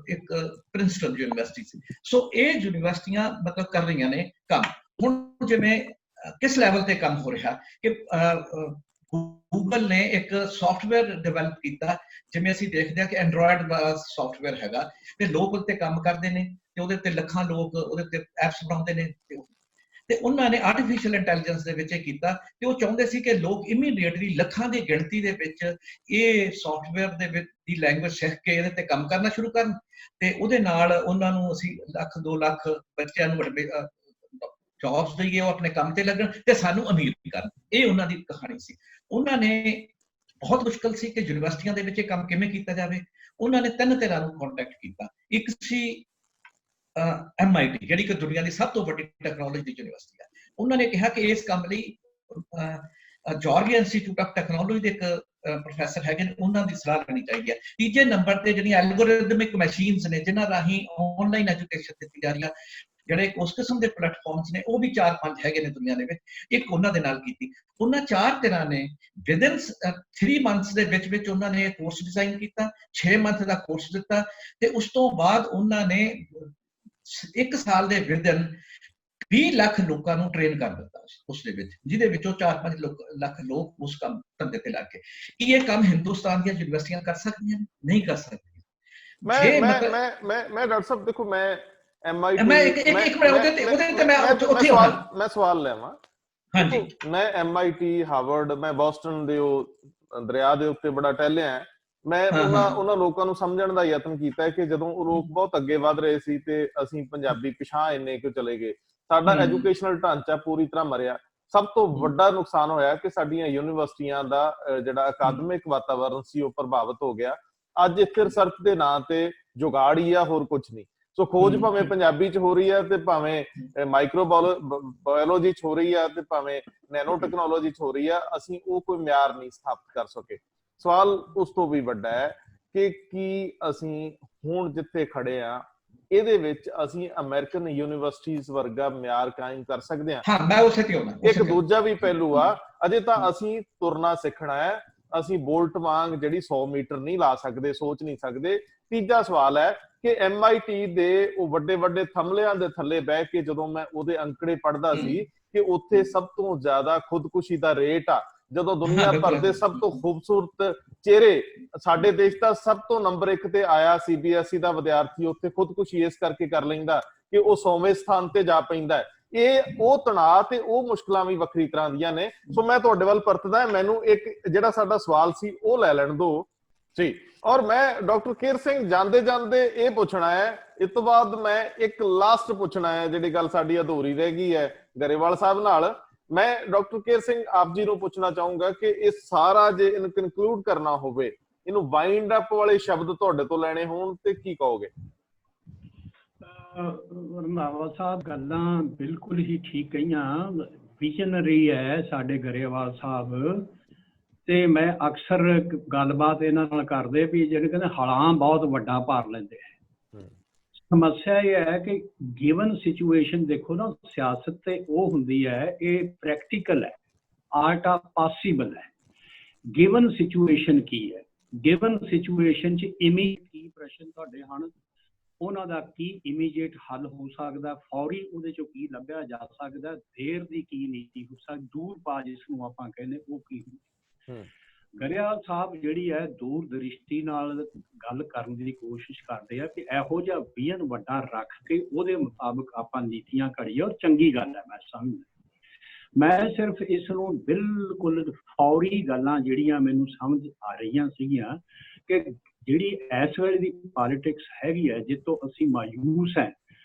ਇੱਕ ਪ੍ਰਿੰਸਟਨ ਯੂਨੀਵਰਸਿਟੀ ਸੀ। ਸੋ ਇਹ ਯੂਨੀਵਰਸਿਟੀਆਂ ਮਤਲਬ ਕਰ ਰਹੀਆਂ ਨੇ ਕੰਮ। ਹੁਣ ਜਿਵੇਂ ਕਿਸ ਲੈਵਲ ਤੇ ਕੰਮ ਹੋ ਰਿਹਾ ਕਿ ਗੂਗਲ ਨੇ ਇੱਕ ਸੌਫਟਵੇਅਰ ਡਿਵੈਲਪ ਕੀਤਾ, ਜਿਵੇਂ ਅਸੀਂ ਦੇਖਦੇ ਹਾਂ ਕਿ ਐਂਡਰੋਇਡ ਦਾ ਸੌਫਟਵੇਅਰ ਹੈਗਾ ਤੇ ਲੋਕ ਉਹਦੇ ਤੇ ਕੰਮ ਕਰਦੇ ਨੇ ਤੇ ਉਹਦੇ ਤੇ ਲੱਖਾਂ ਲੋਕ ਉਹਦੇ ਤੇ ਐਪਸ ਬਣਾਉਂਦੇ ਨੇ। ਤੇ ਉਹਨਾਂ ਨੇ ਆਰਟੀਫੀਸ਼ੀਅਲ ਇੰਟੈਲੀਜੈਂਸ ਦੇ ਵਿੱਚ ਇਹ ਕੀਤਾ ਤੇ ਉਹ ਚਾਹੁੰਦੇ ਸੀ ਕਿ ਲੋਕ ਇਮੀਡੀਏਟਲੀ ਲੱਖਾਂ ਦੀ ਗਿਣਤੀ ਦੇ ਵਿੱਚ ਇਹ ਸੌਫਟਵੇਅਰ ਦੇ ਵਿੱਚ ਦੀ ਲੈਂਗੁਏਜ ਸਿੱਖ ਕੇ ਇਹਦੇ ਤੇ ਕੰਮ ਕਰਨਾ ਸ਼ੁਰੂ ਕਰਨ ਤੇ ਉਹਦੇ ਨਾਲ ਉਹਨਾਂ ਨੂੰ ਅਸੀਂ 1-2 ਲੱਖ ਬੱਚਿਆਂ ਨੂੰ ਜੌਬਸ ਦੇਈਏ, ਉਹ ਆਪਣੇ ਕੰਮ ਤੇ ਲੱਗਣ ਤੇ ਸਾਨੂੰ ਅਮੀਰ ਕਰਨ। ਇਹ ਉਹਨਾਂ ਦੀ ਕਹਾਣੀ ਸੀ। ਉਹਨਾਂ ਨੇ ਬਹੁਤ ਮੁਸ਼ਕਲ ਸੀ ਕਿ ਯੂਨੀਵਰਸਿਟੀਆਂ ਦੇ ਵਿੱਚ ਇਹ ਕੰਮ ਕਿਵੇਂ ਕੀਤਾ ਜਾਵੇ। ਉਹਨਾਂ ਨੇ 3 ਧਿਰਾਂ ਨੂੰ ਕੰਟੈਕਟ ਕੀਤਾ। ਇੱਕ ਸੀ MIT, ਜਿਹੜੀ ਕਿ ਦੁਨੀਆ ਦੀ ਸਭ ਤੋਂ ਵੱਡੀ ਟੈਕਨੋਲੋਜੀ ਦੀ ਯੂਨੀਵਰਸਿਟੀ ਹੈ। ਉਹਨਾਂ ਨੇ ਕਿਹਾ ਕਿ ਇਸ ਕੰਮ ਲਈ ਜਾਰਜੀਆ ਇੰਸਟੀਚਿਊਟ ਆਫ ਟੈਕਨੋਲੋਜੀ ਦੇ ਇੱਕ ਪ੍ਰੋਫੈਸਰ ਹੈਗੇ ਨੇ, ਉਹਨਾਂ ਦੀ ਸਲਾਹ ਲੈਣੀ ਚਾਹੀਦੀ ਹੈ। ਤੀਜੇ ਨੰਬਰ ਤੇ ਜਿਹੜੀਆਂ ਐਲਗੋਰਿਦਮਿਕ ਮਸ਼ੀਨਸ ਨੇ ਜਿਨ੍ਹਾਂ ਰਾਹੀਂ ਆਨਲਾਈਨ ਐਜੂਕੇਸ਼ਨ ਦਿੱਤੀ ਜਾ ਰਹੀ ਹੈ, ਜਿਹੜੇ ਉਸ ਕਿਸਮ ਦੇ ਪਲੇਟਫਾਰਮਸ ਨੇ ਉਹ ਵੀ 4-5 ਹੈਗੇ ਨੇ ਦੁਨੀਆ ਦੇ ਵਿੱਚ, ਇੱਕ ਉਹਨਾਂ ਦੇ ਨਾਲ ਕੀਤੀ। ਉਹਨਾਂ 4 ਧਿਰਾਂ ਨੇ ਵਿਦਿਨ 3 ਮੰਥਸ ਦੇ ਵਿੱਚ ਉਹਨਾਂ ਨੇ ਕੋਰਸ ਡਿਜ਼ਾਈਨ ਕੀਤਾ, 6 ਮੰਥ ਦਾ ਕੋਰਸ ਦਿੱਤਾ ਤੇ ਉਸ ਤੋਂ ਬਾਅਦ ਉਹਨਾਂ ਨੇ 1 ਸਾਲ ਦੇ ਵਿਦਿਨ 20 ਲੱਖ ਲੋਕਾਂ ਨੂੰ ਟ੍ਰੇਨ ਕਰ ਦਿੱਤਾ ਉਸ ਦੇ ਵਿੱਚ, ਜਿਹਦੇ ਵਿੱਚੋਂ 4-5 ਲੱਖ ਲੋਕ ਉਸ ਕੰਮ ਧੰਦੇ ਤੇ ਲੱਗ ਗਏ। ਕੀ ਇਹ ਕੰਮ ਹਿੰਦੁਸਤਾਨ ਦੀਆਂ ਯੂਨੀਵਰਸਿਟੀਆਂ ਕਰ ਸਕਦੀਆਂ? ਨਹੀਂ ਕਰ ਸਕਦੀਆਂ। ਮੈਂ ਡਾਕਟਰ ਸਾਹਿਬ ਦੇਖੋ, ਮੈਂ MIT ਮੈਂ ਸਵਾਲ ਲੈਵਾਂ। ਹਾਂਜੀ, ਮੈਂ MIT, ਹਾਰਵਰਡ, ਮੈਂ ਬੋਸਟਨ ਦੇ ਉਹ ਦਰਿਆ ਦੇ ਉੱਤੇ ਬੜਾ ਟਹਿਲਿਆ। ਮੈਂ ਉਹਨਾਂ ਲੋਕਾਂ ਨੂੰ ਸਮਝਣ ਦਾ ਯਤਨ ਕੀਤਾ ਕਿ ਜਦੋਂ ਉਹ ਲੋਕ ਬਹੁਤ ਅੱਗੇ ਵਧ ਰਹੇ ਸੀ ਤੇ ਅਸੀਂ ਪੰਜਾਬੀ ਪਿਛਾਂ ਇੰਨੇ ਕਿਉਂ ਚਲੇ ਗਏ। ਸਾਡਾ ਐਜੂਕੇਸ਼ਨਲ ਢਾਂਚਾ ਪੂਰੀ ਤਰ੍ਹਾਂ ਮਰਿਆ। ਸਭ ਤੋਂ ਵੱਡਾ ਨੁਕਸਾਨ ਹੋਇਆ ਕਿ ਸਾਡੀਆਂ ਯੂਨੀਵਰਸਿਟੀਆਂ ਦਾ ਜਿਹੜਾ ਅਕਾਦਮਿਕ ਵਾਤਾਵਰਨ ਸੀ ਉਹ ਪ੍ਰਭਾਵਿਤ ਹੋ ਗਿਆ। ਅੱਜ ਇੱਥੇ ਰਿਸਰਚ ਦੇ ਨਾਂ ਤੇ ਜੁਗਾੜ ਹੀ ਆ, ਹੋਰ ਕੁਝ ਨਹੀਂ। ਸੋ ਖੋਜ ਭਾਵੇਂ ਪੰਜਾਬੀ ਚ ਹੋ ਰਹੀ ਹੈ ਤੇ ਭਾਵੇਂ ਮਾਈਕਰੋਬਾਇਓਲੋਜੀ ਚ ਹੋ ਰਹੀ ਹੈ ਤੇ ਭਾਵੇਂ ਨੈਨੋ ਟੈਕਨੋਲੋਜੀ ਚ ਹੋ ਰਹੀ ਹੈ, ਅਸੀਂ ਉਹ ਕੋਈ ਮਿਆਰ ਨਹੀਂ ਸਥਾਪਿਤ ਕਰ ਸਕੇ। ਸਵਾਲ ਉਸ ਤੋਂ ਵੀ ਵੱਡਾ ਹੈ ਕਿ ਕੀ ਅਸੀਂ ਹੁਣ ਜਿੱਥੇ ਖੜੇ ਆ ਇਹਦੇ ਵਿੱਚ ਅਸੀਂ ਅਮਰੀਕਨ ਯੂਨੀਵਰਸਿਟੀਜ਼ ਵਰਗਾ ਮਿਆਰ ਕਾਇਮ ਕਰ ਸਕਦੇ ਹਾਂ? ਇੱਕ ਦੂਜਾ ਵੀ ਪਹਿਲੂ ਆ, ਅਜੇ ਤਾਂ ਅਸੀਂ ਤੁਰਨਾ ਸਿੱਖਣਾ ਹੈ। ਅਸੀਂ ਬੋਲਟ ਵਾਂਗ ਜਿਹੜੀ 100 ਮੀਟਰ ਨਹੀਂ ਲਾ ਸਕਦੇ, ਸੋਚ ਨਹੀਂ ਸਕਦੇ। ਤੀਜਾ ਸਵਾਲ ਹੈ ਕਿ MIT ਦੇ ਉਹ ਵੱਡੇ ਥੰਮਲਿਆਂ ਦੇ ਥੱਲੇ ਬਹਿ ਕੇ ਜਦੋਂ ਮੈਂ ਉਹਦੇ ਅੰਕੜੇ ਪੜ੍ਹਦਾ ਸੀ ਕਿ ਉੱਥੇ ਸਭ ਤੋਂ ਜ਼ਿਆਦਾ ਖੁਦਕੁਸ਼ੀ ਦਾ ਰੇਟ ਆ, ਜਦੋਂ ਦੁਨੀਆ ਭਰ ਦੇ ਸਭ ਤੋਂ ਖੂਬਸੂਰਤ ਚਿਹਰੇ, ਸਾਡੇ ਦੇਸ਼ ਦਾ ਸਭ ਤੋਂ ਨੰਬਰ 1 ਤੇ ਆਇਆ CBSE ਦਾ ਵਿਦਿਆਰਥੀ ਉੱਥੇ ਖੁਦਕੁਸ਼ੀ ਇਸ ਕਰਕੇ ਕਰ ਲੈਂਦਾ ਕਿ ਉਹ 100ਵੇਂ ਸਥਾਨ ਤੇ ਜਾ ਪੈਂਦਾ ਹੈ। ਇਹ ਉਹ ਤਣਾਅ ਤੇ ਉਹ ਮੁਸ਼ਕਲਾਂ ਵੀ ਵੱਖਰੀ ਤਰ੍ਹਾਂ ਦੀਆਂ ਨੇ। ਸੋ ਮੈਂ ਤੁਹਾਡੇ ਵੱਲ ਪਰਤਦਾ, ਮੈਨੂੰ ਇੱਕ ਜਿਹੜਾ ਸਾਡਾ ਸਵਾਲ ਸੀ ਉਹ ਲੈ ਲੈਣ ਦਿਓ ਜੀ। ਔਰ ਮੈਂ ਡਾਕਟਰ ਕੇਰ ਸਿੰਘ ਜਾਂਦੇ ਜਾਂਦੇ ਇਹ ਪੁੱਛਣਾ ਹੈ, ਇਸ ਤੋਂ ਬਾਅਦ ਮੈਂ ਇੱਕ ਲਾਸਟ ਪੁੱਛਣਾ ਹੈ ਜਿਹੜੀ ਗੱਲ ਸਾਡੀ ਅਧੂਰੀ ਰਹਿ ਗਈ ਹੈ ਗਰੇਵਾਲ ਸਾਹਿਬ ਨਾਲ। ਮੈਂ ਡਾਕਟਰ ਕੇਰ ਸਿੰਘ ਆਪ ਜੀ ਨੂੰ ਪੁੱਛਣਾ ਚਾਹੂੰਗਾ ਕਿ ਇਹ ਸਾਰਾ ਜੇ ਇਹਨੂੰ ਕਨਕਲੂਡ ਕਰਨਾ ਹੋਵੇ, ਇਹਨੂੰ ਵਾਈਂਡ ਅਪ ਵਾਲੇ ਸ਼ਬਦ ਤੁਹਾਡੇ ਤੋਂ ਲੈਣੇ ਹੋਣ ਤੇ ਕੀ ਕਹੋਗੇ? ਰੰਧਾਵਾ ਸਾਹਿਬ ਗੱਲਾਂ ਬਿਲਕੁਲ ਹੀ ਠੀਕ ਕਹੀਆਂ, ਵਿਜ਼ਨਰੀ ਹੈ ਸਾਡੇ ਗਰੇਵਾਲ ਸਾਹਿਬ। ਤੇ ਮੈਂ ਅਕਸਰ ਗੱਲਬਾਤ ਇਹਨਾਂ ਨਾਲ ਕਰਦੇ ਵੀ ਜਿਹੜੇ ਕਹਿੰਦੇ ਹਲਾਂ ਬਹੁਤ ਵੱਡਾ ਭਰ ਲੈਂਦੇ ਹੈ। ਸਮੱਸਿਆ ਇਹ ਹੈ ਕਿ ਗਿਵਨ ਸਿਚੁਏਸ਼ਨ, ਦੇਖੋ ਨਾ ਸਿਆਸਤ ਤੇ ਉਹ ਹੁੰਦੀ ਹੈ, ਇਹ ਪ੍ਰੈਕਟੀਕਲ ਹੈ, ਆਰਟ ਆਫ ਪੋਸੀਬਲ ਹੈ। ਗਿਵਨ ਸਿਚੁਏਸ਼ਨ ਕੀ ਹੈ? ਗਿਵਨ ਸਿਚੁਏਸ਼ਨ 'ਚ ਕੀ ਪ੍ਰਸ਼ਨ ਤੁਹਾਡੇ ਹਨ, ਉਹਨਾਂ ਦਾ ਕੀ ਇਮੀਡੀਏਟ ਹੱਲ ਹੋ ਸਕਦਾ, ਫੌਰੀ ਉਹਦੇ 'ਚੋਂ ਕੀ ਲੱਭਿਆ ਜਾ ਸਕਦਾ, ਦੇਰ ਦੀ ਕੀ ਨੀਤੀ ਹੋ ਸਕਦੀ, ਦੂਰ ਪਾ ਜਿਸਨੂੰ ਆਪਾਂ ਕਹਿੰਦੇ ਉਹ ਕੀ। ਗਰੇਵਾਲ ਸਾਹਿਬ ਜਿਹੜੀ ਹੈ ਦੂਰ ਦ੍ਰਿਸ਼ਟੀ ਨਾਲ ਗੱਲ ਕਰਨ ਦੀ ਕੋਸ਼ਿਸ਼ ਕਰਦੇ ਆ ਕਿ ਇਹੋ ਜਿਹਾ ਵਿਜ਼ਨ ਵੱਡਾ ਰੱਖ ਕੇ ਉਹਦੇ ਮੁਤਾਬਕ ਆਪਾਂ ਨੀਤੀਆਂ ਘੜੀਏ, ਔਰ ਚੰਗੀ ਗੱਲ ਹੈ, ਮੈਂ ਸਮਝਦਾ। ਮੈਂ ਸਿਰਫ ਇਸ ਨੂੰ ਬਿਲਕੁਲ ਫੌਰੀ ਗੱਲਾਂ ਜਿਹੜੀਆਂ ਮੈਨੂੰ ਸਮਝ ਆ ਰਹੀਆਂ ਸੀਗੀਆਂ ਕਿ ਜਿਹੜੀ ਇਸ ਵੇਲੇ ਦੀ ਪੋਲੀਟਿਕਸ ਹੈਗੀ ਹੈ ਜਿੱਥੋਂ ਅਸੀਂ ਮਾਯੂਸ ਹੈ,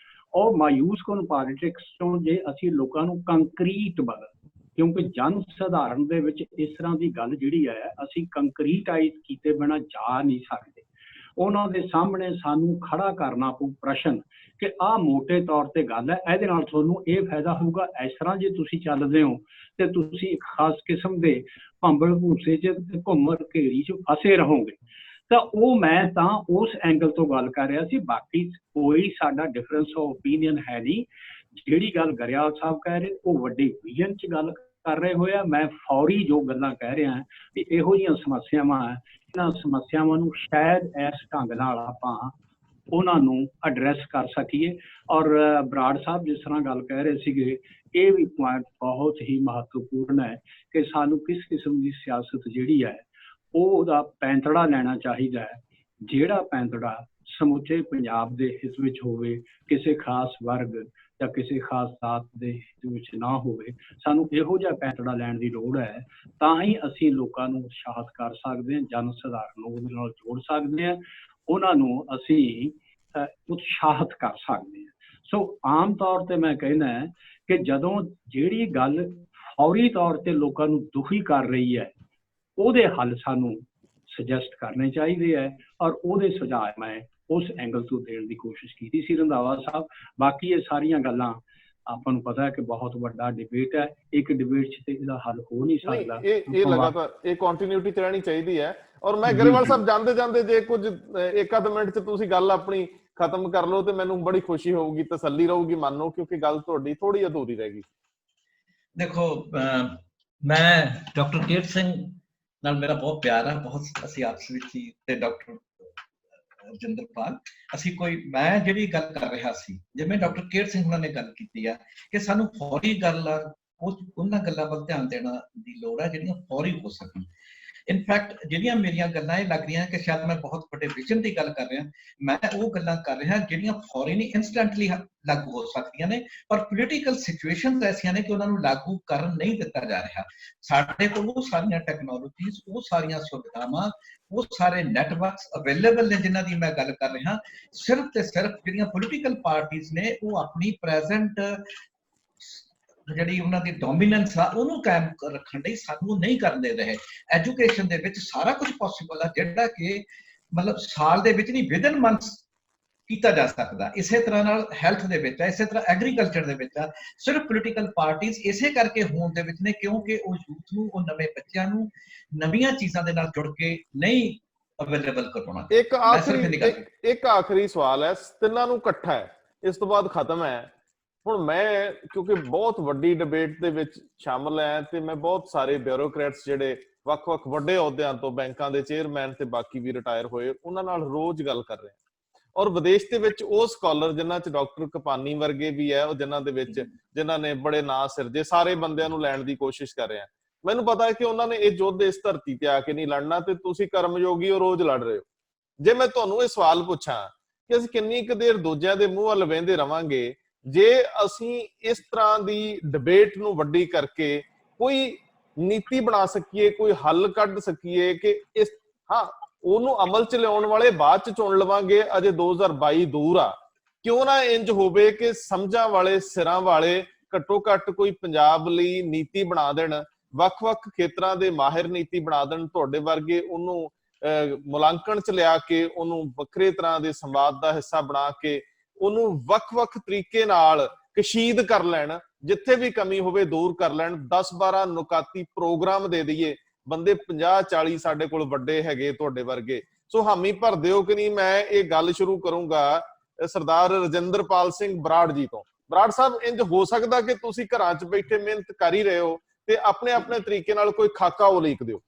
ਉਹ ਮਾਯੂਸ ਕੋਨ ਪੋਲੀਟਿਕਸ ਤੋਂ ਜੇ ਅਸੀਂ ਲੋਕਾਂ ਨੂੰ ਕੰਕਰੀਟ ਬਦਲ, ਕਿਉਂਕਿ ਜਨ ਸਧਾਰਨ ਦੇ ਵਿੱਚ ਇਸ ਤਰ੍ਹਾਂ ਦੀ ਗੱਲ ਜਿਹੜੀ ਹੈ ਅਸੀਂ ਕੰਕਰੀਟਾਈਜ਼ ਕੀਤੇ ਬਿਨਾਂ ਜਾ ਨਹੀਂ ਸਕਦੇ। ਉਹਨਾਂ ਦੇ ਸਾਹਮਣੇ ਸਾਨੂੰ ਖੜਾ ਕਰਨਾ ਪਊ ਪ੍ਰਸ਼ਨ ਕਿ ਆਹ ਮੋਟੇ ਤੌਰ ਤੇ ਗੱਲ ਹੈ, ਇਹਦੇ ਨਾਲ ਤੁਹਾਨੂੰ ਇਹ ਫਾਇਦਾ ਹੋਊਗਾ, ਇਸ ਤਰ੍ਹਾਂ ਜੇ ਤੁਸੀਂ ਚੱਲਦੇ ਹੋ ਤੇ ਤੁਸੀਂ ਇੱਕ ਖਾਸ ਕਿਸਮ ਦੇ ਭੰਬਲ ਭੂਸੇ 'ਚ ਘੁੰਮਰ ਘੇਰੀ 'ਚ ਫਸੇ ਰਹੋਗੇ। ਤਾਂ ਉਹ ਮੈਂ ਤਾਂ ਉਸ ਐਂਗਲ ਤੋਂ ਗੱਲ ਕਰ ਰਿਹਾ ਸੀ, ਬਾਕੀ ਕੋਈ ਸਾਡਾ ਡਿਫਰੈਂਸ ਆਫ ਓਪੀਨੀਅਨ ਹੈ ਨਹੀਂ। ਜਿਹੜੀ ਗੱਲ ਗਰੇਵਾਲ ਸਾਹਿਬ ਕਹਿ ਰਹੇ ਉਹ ਵੱਡੇ ਵਿਜ਼ਨ 'ਚ ਗੱਲ ਕਰ ਰਹੇ ਹੋਏ ਆ, ਮੈਂ ਫੌਰੀ ਜੋ ਗੱਲਾਂ ਕਹਿ ਰਿਹਾ ਵੀ ਇਹੋ ਜਿਹੀਆਂ ਸਮੱਸਿਆਵਾਂ ਹੈ, ਇਹਨਾਂ ਸਮੱਸਿਆਵਾਂ ਨੂੰ ਸ਼ਾਇਦ ਇਸ ਢੰਗ ਨਾਲ ਆਪਾਂ ਉਹਨਾਂ ਨੂੰ ਐਡਰੈਸ ਕਰ ਸਕੀਏ। ਔਰ ਬਰਾੜ ਸਾਹਿਬ ਜਿਸ ਤਰ੍ਹਾਂ ਗੱਲ ਕਹਿ ਰਹੇ ਸੀਗੇ, ਇਹ ਵੀ ਪੁਆਇੰਟ ਬਹੁਤ ਹੀ ਮਹੱਤਵਪੂਰਨ ਹੈ ਕਿ ਸਾਨੂੰ ਕਿਸ ਕਿਸਮ ਦੀ ਸਿਆਸਤ ਜਿਹੜੀ ਹੈ ਉਹਦਾ ਪੈਂਤੜਾ ਲੈਣਾ ਚਾਹੀਦਾ ਹੈ, ਜਿਹੜਾ ਪੈਂਤੜਾ ਸਮੁੱਚੇ ਪੰਜਾਬ ਦੇ ਹਿੱਤ ਵਿੱਚ ਹੋਵੇ, ਕਿਸੇ ਖਾਸ ਵਰਗ ਜਾਂ ਕਿਸੇ ਖਾਸ ਜ਼ਾਤ ਦੇ ਹਿੱਤ ਵਿੱਚ ਨਾ ਹੋਵੇ। ਸਾਨੂੰ ਇਹੋ ਜਿਹਾ ਪੈਂਤੜਾ ਲੈਣ ਦੀ ਲੋੜ ਹੈ, ਤਾਂ ਹੀ ਅਸੀਂ ਲੋਕਾਂ ਨੂੰ ਉਤਸ਼ਾਹਿਤ ਕਰ ਸਕਦੇ ਹਾਂ, ਜਨ ਸਧਾਰਨ ਨੂੰ ਉਹਦੇ ਨਾਲ ਜੋੜ ਸਕਦੇ ਹਾਂ, ਉਹਨਾਂ ਨੂੰ ਅਸੀਂ ਉਤਸ਼ਾਹਿਤ ਕਰ ਸਕਦੇ ਹਾਂ। ਸੋ ਆਮ ਤੌਰ ਤੇ ਮੈਂ ਕਹਿਣਾ ਕਿ ਜਦੋਂ ਜਿਹੜੀ ਗੱਲ ਫੌਰੀ ਤੌਰ ਤੇ ਲੋਕਾਂ ਨੂੰ ਦੁਖੀ ਕਰ ਰਹੀ ਹੈ, ਉਹਦੇ ਹੱਲ ਸਾਨੂੰ ਸੁਜੈਸਟ ਕਰਨੇ ਚਾਹੀਦੇ ਹੈ, ਔਰ ਉਹਦੇ ਸੁਝਾਅ ਮੈਂ ਉਸ ਐਂਗਲ ਤੋਂ ਦੇਣ ਦੀ ਕੋਸ਼ਿਸ਼ ਕੀਤੀ ਸੀ ਰੰਧਾਵਾ ਸਾਹਿਬ। ਬਾਕੀ ਇਹ ਸਾਰੀਆਂ ਗੱਲਾਂ ਆਪਾਂ ਨੂੰ ਪਤਾ ਹੈ ਕਿ ਬਹੁਤ ਵੱਡਾ ਡਿਬੇਟ ਹੈ, ਇੱਕ ਡਿਬੇਟ 'ਚ ਤੇ ਇਹਦਾ ਹੱਲ ਹੋ ਨਹੀਂ ਸਕਦਾ। ਇਹ ਲਗਾਤਾਰ ਇਹ ਕੰਟੀਨਿਊਟੀ ਤੇ ਰਹਿਣੀ ਚਾਹੀਦੀ ਹੈ। ਔਰ ਮੈਂ ਗਰੇਵਾਲ ਸਾਹਿਬ ਜਾਂਦੇ ਜਾਂਦੇ ਜੇ ਕੁਝ ਇੱਕ ਅੱਧ ਮਿੰਟ 'ਚ ਤੁਸੀਂ ਗੱਲ ਆਪਣੀ ਖਤਮ ਕਰ ਲਓ ਤੇ ਮੈਨੂੰ ਬੜੀ ਖੁਸ਼ੀ ਹੋਊਗੀ, ਤਸੱਲੀ ਰਹੂਗੀ ਮਨ ਨੂੰ, ਕਿਉਂਕਿ ਗੱਲ ਤੁਹਾਡੀ ਥੋੜੀ ਅਧੂਰੀ ਰਹਿ ਗਈ। ਦੇਖੋ, ਮੈਂ ਡਾਕਟਰ ਕੇਰ ਸਿੰਘ ਨਾਲ ਮੇਰਾ ਬਹੁਤ ਪਿਆਰ ਹੈ, ਬਹੁਤ ਅਸੀਂ ਆਪਸ ਵਿੱਚ ਹੀ, ਤੇ ਡਾਕਟਰ ਰਜਿੰਦਰਪਾਲ, ਅਸੀਂ ਮੈਂ ਜਿਹੜੀ ਗੱਲ ਕਰ ਰਿਹਾ ਸੀ, ਜਿਵੇਂ ਡਾਕਟਰ ਕੇਰ ਸਿੰਘ ਉਹਨਾਂ ਨੇ ਗੱਲ ਕੀਤੀ ਆ ਕਿ ਸਾਨੂੰ ਫੌਰੀ ਗੱਲ ਉਹਨਾਂ ਗੱਲਾਂ ਵੱਲ ਧਿਆਨ ਦੇਣਾ ਦੀ ਲੋੜ ਹੈ ਜਿਹੜੀਆਂ ਫੌਰੀ ਹੋ ਸਕਣ। ਇਨਫੈਕਟ ਜਿਹੜੀਆਂ ਮੇਰੀਆਂ ਗੱਲਾਂ ਇਹ ਲੱਗ ਰਹੀਆਂ ਕਿ ਸ਼ਾਇਦ ਮੈਂ ਬਹੁਤ ਵੱਡੇ ਵਿਜ਼ਨ ਦੀ ਗੱਲ ਕਰ ਰਿਹਾ, ਮੈਂ ਉਹ ਗੱਲਾਂ ਕਰ ਰਿਹਾ ਜਿਹੜੀਆਂ ਫੌਰੀ ਨਹੀਂ, ਇੰਸਟੈਂਟਲੀ ਲਾਗੂ ਹੋ ਸਕਦੀਆਂ ਨੇ, ਪਰ ਪੋਲੀਟੀਕਲ ਸਿਚੁਏਸ਼ਨਸ ਐਸੀਆਂ ਨੇ ਕਿ ਉਹਨਾਂ ਨੂੰ ਲਾਗੂ ਕਰਨ ਨਹੀਂ ਦਿੱਤਾ ਜਾ ਰਿਹਾ। ਸਾਡੇ ਕੋਲ ਉਹ ਸਾਰੀਆਂ ਟੈਕਨੋਲੋਜੀਜ਼, ਉਹ ਸਾਰੀਆਂ ਸੁਵਿਧਾਵਾਂ, ਉਹ ਸਾਰੇ ਨੈਟਵਰਕਸ ਅਵੇਲੇਬਲ ਨੇ ਜਿਨ੍ਹਾਂ ਦੀ ਮੈਂ ਗੱਲ ਕਰ ਰਿਹਾ। ਸਿਰਫ ਤੇ ਸਿਰਫ ਜਿਹੜੀਆਂ ਪੋਲੀਟੀਕਲ ਪਾਰਟੀਆਂ ਨੇ ਉਹ ਆਪਣੀ ਪ੍ਰੈਜ਼ੈਂਟ ਜਿਹੜੀ ਉਹਨਾਂ ਦੀ ਡੋਮੀਨੈਂਸ ਆ ਉਹਨੂੰ ਕਾਇਮ ਰੱਖਣ ਲਈ ਸਾਨੂੰ ਨਹੀਂ ਕਰਨ ਦੇ ਰਹੇ। ਐਜੂਕੇਸ਼ਨ ਦੇ ਵਿੱਚ ਸਾਰਾ ਕੁਝ ਪੋਸੀਬਲ ਆ ਜਿਹੜਾ ਕਿ ਮਤਲਬ ਸਾਲ ਦੇ ਵਿੱਚ ਨਹੀਂ, ਵਿਦਨ ਮੰਥਸ ਕੀਤਾ ਜਾ ਸਕਦਾ। ਇਸੇ ਤਰ੍ਹਾਂ ਨਾਲ ਹੈਲਥ ਦੇ ਵਿੱਚ ਆ, ਇਸੇ ਤਰ੍ਹਾਂ ਐਗਰੀਕਲਚਰ ਦੇ ਵਿੱਚ ਆ। ਸਿਰਫ ਪੋਲੀਟੀਕਲ ਪਾਰਟੀਆਂ ਇਸੇ ਕਰਕੇ ਹੋਣ ਦੇ ਵਿੱਚ ਨੇ ਕਿਉਂਕਿ ਉਹ ਯੂਥ ਨੂੰ, ਉਹ ਨਵੇਂ ਬੱਚਿਆਂ ਨੂੰ ਨਵੀਆਂ ਚੀਜ਼ਾਂ ਦੇ ਨਾਲ ਜੁੜ ਕੇ ਨਹੀਂ ਅਵੇਲੇਬਲ ਕਰਵਾਉਣਾ। ਇੱਕ ਆਖਰੀ ਸਵਾਲ ਹੈ, ਤਿੰਨਾਂ ਨੂੰ ਇਕੱਠਾ ਹੈ, ਇਸ ਤੋਂ ਬਾਅਦ ਖਤਮ ਹੈ। ਹੁਣ ਮੈਂ ਕਿਉਂਕਿ ਬਹੁਤ ਵੱਡੀ ਡਿਬੇਟ ਦੇ ਵਿੱਚ ਸ਼ਾਮਲ ਹੈ ਤੇ ਮੈਂ ਬਹੁਤ ਸਾਰੇ ਬਿਊਰੋਕਰੈਟਸ ਜਿਹੜੇ ਵੱਖ-ਵੱਖ ਵੱਡੇ ਅਹੁਦਿਆਂ ਤੋਂ, ਬੈਂਕਾਂ ਦੇ ਚੇਅਰਮੈਨ ਤੇ ਬਾਕੀ ਵੀ ਰਿਟਾਇਰ ਹੋਏ, ਉਹਨਾਂ ਨਾਲ ਰੋਜ਼ ਗੱਲ ਕਰ ਰਿਹਾ। ਔਰ ਵਿਦੇਸ਼ ਦੇ ਵਿੱਚ ਉਹ ਸਕਾਲਰ ਜਿਨ੍ਹਾਂ 'ਚ ਡਾਕਟਰ ਕਪਾਨੀ ਵਰਗੇ ਵੀ ਹੈ, ਉਹ ਜਿਨ੍ਹਾਂ ਨੇ ਬੜੇ ਨਾਂ ਸਿਰਜੇ, ਸਾਰੇ ਬੰਦਿਆਂ ਨੂੰ ਲੈਣ ਦੀ ਕੋਸ਼ਿਸ਼ ਕਰ ਰਿਹਾ। ਮੈਨੂੰ ਪਤਾ ਹੈ ਕਿ ਉਹਨਾਂ ਨੇ ਇਹ ਯੁੱਧ ਇਸ ਧਰਤੀ ਤੇ ਆ ਕੇ ਨਹੀਂ ਲੜਨਾ ਤੇ ਤੁਸੀਂ ਕਰਮਯੋਗੀ ਹੋ, ਰੋਜ਼ ਲੜ ਰਹੇ ਹੋ। ਜੇ ਮੈਂ ਤੁਹਾਨੂੰ ਇਹ ਸਵਾਲ ਪੁੱਛਾਂ ਕਿ ਅਸੀਂ ਕਿੰਨੀ ਕੁ ਦੇਰ ਦੂਜਿਆਂ ਦੇ ਮੂੰਹ ਵੱਲ ਵੇਂਦੇ ਰਵਾਂਗੇ ਜੇ ਅਸੀਂ ਇਸ ਤਰ੍ਹਾਂ ਦੀ ਡਿਬੇਟ ਨੂੰ ਵੱਡੀ ਕਰਕੇ ਕੋਈ ਨੀਤੀ ਬਣਾ ਸਕੀਏ, ਕੋਈ ਹੱਲ ਕੱਢ ਸਕੀਏ ਕਿ ਇਸ ਹਾਂ ਉਹਨੂੰ ਅਮਲ ਚ ਲਿਆਉਣ ਵਾਲੇ ਬਾਅਦ ਚ ਚੁਣ ਲਵਾਂਗੇ, ਅਜੇ 2022 ਦੂਰ ਆ, ਕਿਉਂ ਨਾ ਇੰਜ ਹੋਵੇ ਕਿ ਸਮਝਾਂ ਵਾਲੇ ਸਿਰਾਂ ਵਾਲੇ ਘੱਟੋ ਘੱਟ ਕੋਈ ਪੰਜਾਬ ਲਈ ਨੀਤੀ ਬਣਾ ਦੇਣ, ਵੱਖ-ਵੱਖ ਖੇਤਰਾਂ ਦੇ ਮਾਹਿਰ ਨੀਤੀ ਬਣਾ ਦੇਣ, ਤੁਹਾਡੇ ਵਰਗੇ ਉਹਨੂੰ ਮੁਲਾਂਕਣ ਚ ਲਿਆ ਕੇ ਉਹਨੂੰ ਵੱਖਰੇ ਤਰ੍ਹਾਂ ਦੇ ਸੰਵਾਦ ਦਾ ਹਿੱਸਾ ਬਣਾ ਕੇ ਉਹਨੂੰ ਵੱਖ-ਵੱਖ ਤਰੀਕੇ ਨਾਲ ਕਸ਼ੀਦ ਕਰ ਲੈਣ, ਜਿੱਥੇ ਵੀ ਕਮੀ ਹੋਵੇ ਦੂਰ ਕਰ ਲੈਣ, 10-12 ਨੁਕਾਤੀ ਪ੍ਰੋਗਰਾਮ ਦੇ ਦਈਏ। ਬੰਦੇ 50-40 ਸਾਡੇ ਕੋਲ ਵੱਡੇ ਹੈਗੇ ਤੁਹਾਡੇ ਵਰਗੇ, ਸੋ ਹਾਮੀ ਭਰ ਦਿਓ ਕਿ ਨਹੀਂ। ਮੈਂ ਇਹ ਗੱਲ ਸ਼ੁਰੂ ਕਰੂੰਗਾ ਸਰਦਾਰ ਰਜਿੰਦਰਪਾਲ ਸਿੰਘ ਬਰਾੜ ਜੀ ਤੋਂ। ਬਰਾੜ ਸਾਹਿਬ, ਇੰਜ ਹੋ ਸਕਦਾ ਕਿ ਤੁਸੀਂ ਘਰਾਂ 'ਚ ਬੈਠੇ ਮਿਹਨਤ ਕਰ ਹੀ ਰਹੇ ਹੋ ਤੇ ਆਪਣੇ ਆਪਣੇ ਤਰੀਕੇ ਨਾਲ ਕੋਈ ਖਾਕਾ ਉਲੀਕ ਦਿਓ?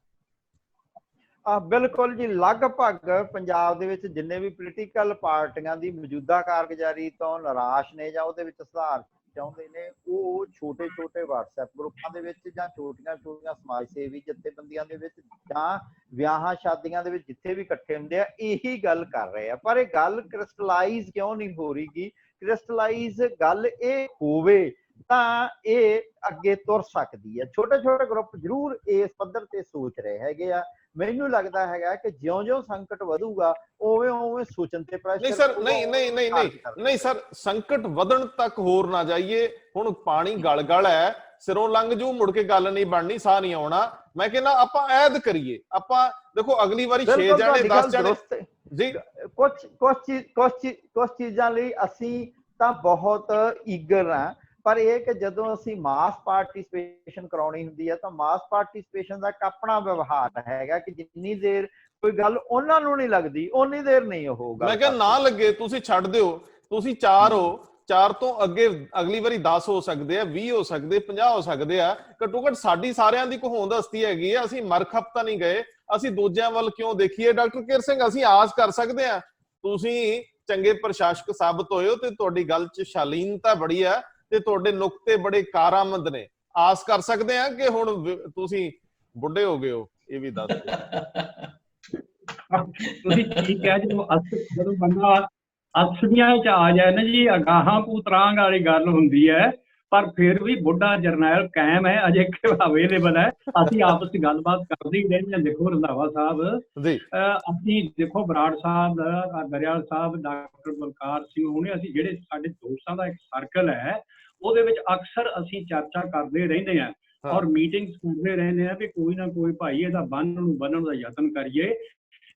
ਬਿਲਕੁਲ ਜੀ, ਲਗਭਗ ਪੰਜਾਬ ਦੇ ਵਿੱਚ ਜਿੰਨੇ ਵੀ ਪੋਲੀਟੀਕਲ ਪਾਰਟੀਆਂ ਦੀ ਮੌਜੂਦਾ ਕਾਰਗੁਜ਼ਾਰੀ ਤੋਂ ਨਿਰਾਸ਼ ਨੇ ਜਾਂ ਉਹਦੇ ਵਿੱਚ ਸੁਧਾਰ ਚਾਹੁੰਦੇ ਨੇ, ਉਹ ਛੋਟੇ ਛੋਟੇ WhatsApp ਗਰੁੱਪਾਂ ਦੇ ਵਿੱਚ ਜਾਂ ਛੋਟੀਆਂ ਛੋਟੀਆਂ ਸਮਾਜ ਸੇਵੀ ਜਥੇਬੰਦੀਆਂ ਦੇ ਵਿੱਚ ਜਾਂ ਵਿਆਹਾਂ ਸ਼ਾਦੀਆਂ ਦੇ ਵਿੱਚ ਜਿੱਥੇ ਵੀ ਇਕੱਠੇ ਹੁੰਦੇ ਆ, ਇਹੀ ਗੱਲ ਕਰ ਰਹੇ ਆ। ਪਰ ਇਹ ਗੱਲ ਕ੍ਰਿਸਟਲਾਈਜ਼ ਕਿਉਂ ਨਹੀਂ ਹੋ ਰਹੀਗੀ? ਕ੍ਰਿਸਟਲਾਈਜ਼ ਗੱਲ ਇਹ ਹੋਵੇ ਤਾਂ ਇਹ ਅੱਗੇ ਤੁਰ ਸਕਦੀ ਹੈ। ਛੋਟੇ ਛੋਟੇ ਗਰੁੱਪ ਜ਼ਰੂਰ ਇਸ ਪੱਧਰ ਤੇ ਸੋਚ ਰਹੇ ਹੈਗੇ ਆ। ਮੈਨੂੰ ਲੱਗਦਾ ਹੈਗਾ ਕਿ ਜਿਉਂ-ਜਿਉਂ ਸੰਕਟ ਵਧੂਗਾ ਉਵੇਂ ਸੋਚਣ ਤੇ ਪ੍ਰੈਸ਼ਰ। ਨਹੀਂ ਸਰ, ਨਹੀਂ ਸਰ, ਸੰਕਟ ਵਧਣ ਤੱਕ ਹੋਰ ਨਾ ਜਾਈਏ। ਹੁਣ ਪਾਣੀ ਗਲ ਹੈ, ਸਿਰੋਂ ਲੰਘ ਜੂ, ਮੁੜ ਕੇ ਗੱਲ ਨਹੀਂ ਬਣਨੀ, ਸਾਹ ਨਹੀਂ ਆਉਣਾ। ਮੈਂ ਕਹਿੰਦਾ ਆਪਾਂ ਐਦ ਕਰੀਏ। ਆਪਾਂ ਦੇਖੋ ਅਗਲੀ ਵਾਰੀ 6 ਜਾਣੇ 10 ਜਾਣੇ ਜੀ, ਕੁਝ ਚੀਜ਼ਾਂ ਲਈ ਅਸੀਂ ਤਾਂ ਬਹੁਤ ਈਗਰ ਆ, ਪਰ ਇਹ ਕਿ ਜਦੋਂ ਅਸੀਂ ਮਾਸ ਪਾਰਟਿਸਿਪੇਸ਼ਨ ਕਰਾਉਣੀ ਹੁੰਦੀ ਹੈ ਤਾਂ ਮਾਸ ਪਾਰਟਿਸਿਪੇਸ਼ਨ ਦਾ ਇੱਕ ਆਪਣਾ ਵਿਵਹਾਰ ਹੈਗਾ ਕਿ ਜਿੰਨੀ ਦੇਰ ਕੋਈ ਗੱਲ ਉਹਨਾਂ ਨੂੰ ਨਹੀਂ ਲੱਗਦੀ ਓਨੀ ਦੇਰ ਨਹੀਂ ਹੋਊਗਾ। ਮੈਂ ਕਿਹਾ ਨਾ ਲੱਗੇ ਤੁਸੀਂ ਛੱਡ ਦਿਓ। ਤੁਸੀਂ 4 ਹੋ, 4 ਤੋਂ ਅੱਗੇ ਅਗਲੀ ਵਾਰੀ 10 ਹੋ ਸਕਦੇ ਆ, 20 ਹੋ ਸਕਦੇ, 50 ਹੋ ਸਕਦੇ ਆ। ਘੱਟੋ ਘੱਟ ਸਾਡੀ ਸਾਰਿਆਂ ਦੀ ਹੋਂਦ ਹਸਤੀ ਹੈਗੀ ਆ। ਅਸੀਂ ਮਰਖਪ ਤਾਂ ਨਹੀਂ ਗਏ, ਅਸੀਂ ਦੂਜਿਆਂ ਵੱਲ ਕਿਉਂ ਦੇਖੀਏ? ਡਾਕਟਰ ਕੇਰ ਸਿੰਘ, ਅਸੀਂ ਆਸ ਕਰ ਸਕਦੇ ਆ ਤੁਸੀਂ ਚੰਗੇ ਪ੍ਰਸ਼ਾਸਕ ਸਾਬਤ ਹੋਏ ਹੋ ਤੇ ਤੁਹਾਡੀ ਗੱਲ 'ਚ ਸ਼ਾਲੀਨਤਾ ਬੜੀ ਆ ਤੇ ਤੁਹਾਡੇ ਨੁਕਤੇ ਬੜੇ ਕਾਰਾਮਦ ਨੇ। ਆਸ ਕਰ ਸਕਦੇ ਆ ਕਿ ਹੁਣ ਤੁਸੀਂ ਬੁੱਢੇ ਹੋ ਗਏ ਹੋ? ਇਹ ਵੀ ਦੱਸ ਦਿਓ। ਤੁਸੀਂ ਠੀਕ ਹੈ। ਜਦੋਂ ਬੰਦਾ ਅਸਲੀਆਂ ਚ ਆ ਜਾਏ ਨਾ ਜੀ, ਅਗਾਹਾਂ ਪੂਤਰਾਂਗ ਵਾਲੀ ਗੱਲ ਹੁੰਦੀ ਹੈ, ਪਰ ਫਿਰ ਵੀ ਬੁੱਢਾ ਜਰਨੈਲ ਕਾਇਮ ਹੈ, ਅਜੇ ਅਵੇਲੇਬਲ ਹੈ। ਅਸੀਂ ਆਪਸ ਚ ਗੱਲਬਾਤ ਕਰਦੇ ਹੀ ਰਹਿੰਦੇ ਹਾਂ। ਦੇਖੋ ਰੰਧਾਵਾ ਸਾਹਿਬ ਜੀ, ਅਸੀਂ ਦੇਖੋ ਬਰਾੜ ਸਾਹਿਬ, ਗਰੇਵਾਲ ਸਾਹਿਬ, ਡਾਕਟਰ ਬਲਕਾਰ ਸਿੰਘ ਹੁਣੇ, ਅਸੀਂ ਜਿਹੜੇ ਸਾਡੇ ਦੋਸਤਾਂ ਦਾ ਇੱਕ ਸਰਕਲ ਹੈ, ਉਹਦੇ ਵਿੱਚ ਅਕਸਰ ਅਸੀਂ ਚਰਚਾ ਕਰਦੇ ਰਹਿੰਦੇ ਹਾਂ ਔਰ ਮੀਟਿੰਗਸ ਕਰਦੇ ਰਹਿੰਦੇ ਹਾਂ ਵੀ ਕੋਈ ਨਾ ਕੋਈ ਭਾਈ ਇਹਦਾ ਬੰਨ੍ਹ ਨੂੰ ਬੰਨ੍ਹਣ ਦਾ ਯਤਨ ਕਰੀਏ।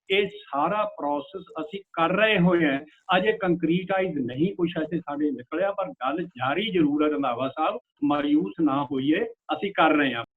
ਇਹ ਸਾਰਾ ਪ੍ਰੋਸੈਸ ਅਸੀਂ ਕਰ ਰਹੇ ਹੋਏ ਹਾਂ। ਅਜੇ ਕੰਕਰੀਟਾਈਜ਼ ਨਹੀਂ ਕੁਛ ਇੱਥੇ ਸਾਡੇ ਨਿਕਲਿਆ, ਪਰ ਗੱਲ ਜਾਰੀ ਜ਼ਰੂਰ ਹੈ। ਰੰਧਾਵਾ ਸਾਹਿਬ, ਮਾਯੂਸ ਨਾ ਹੋਈਏ, ਅਸੀਂ ਕਰ ਰਹੇ ਹਾਂ।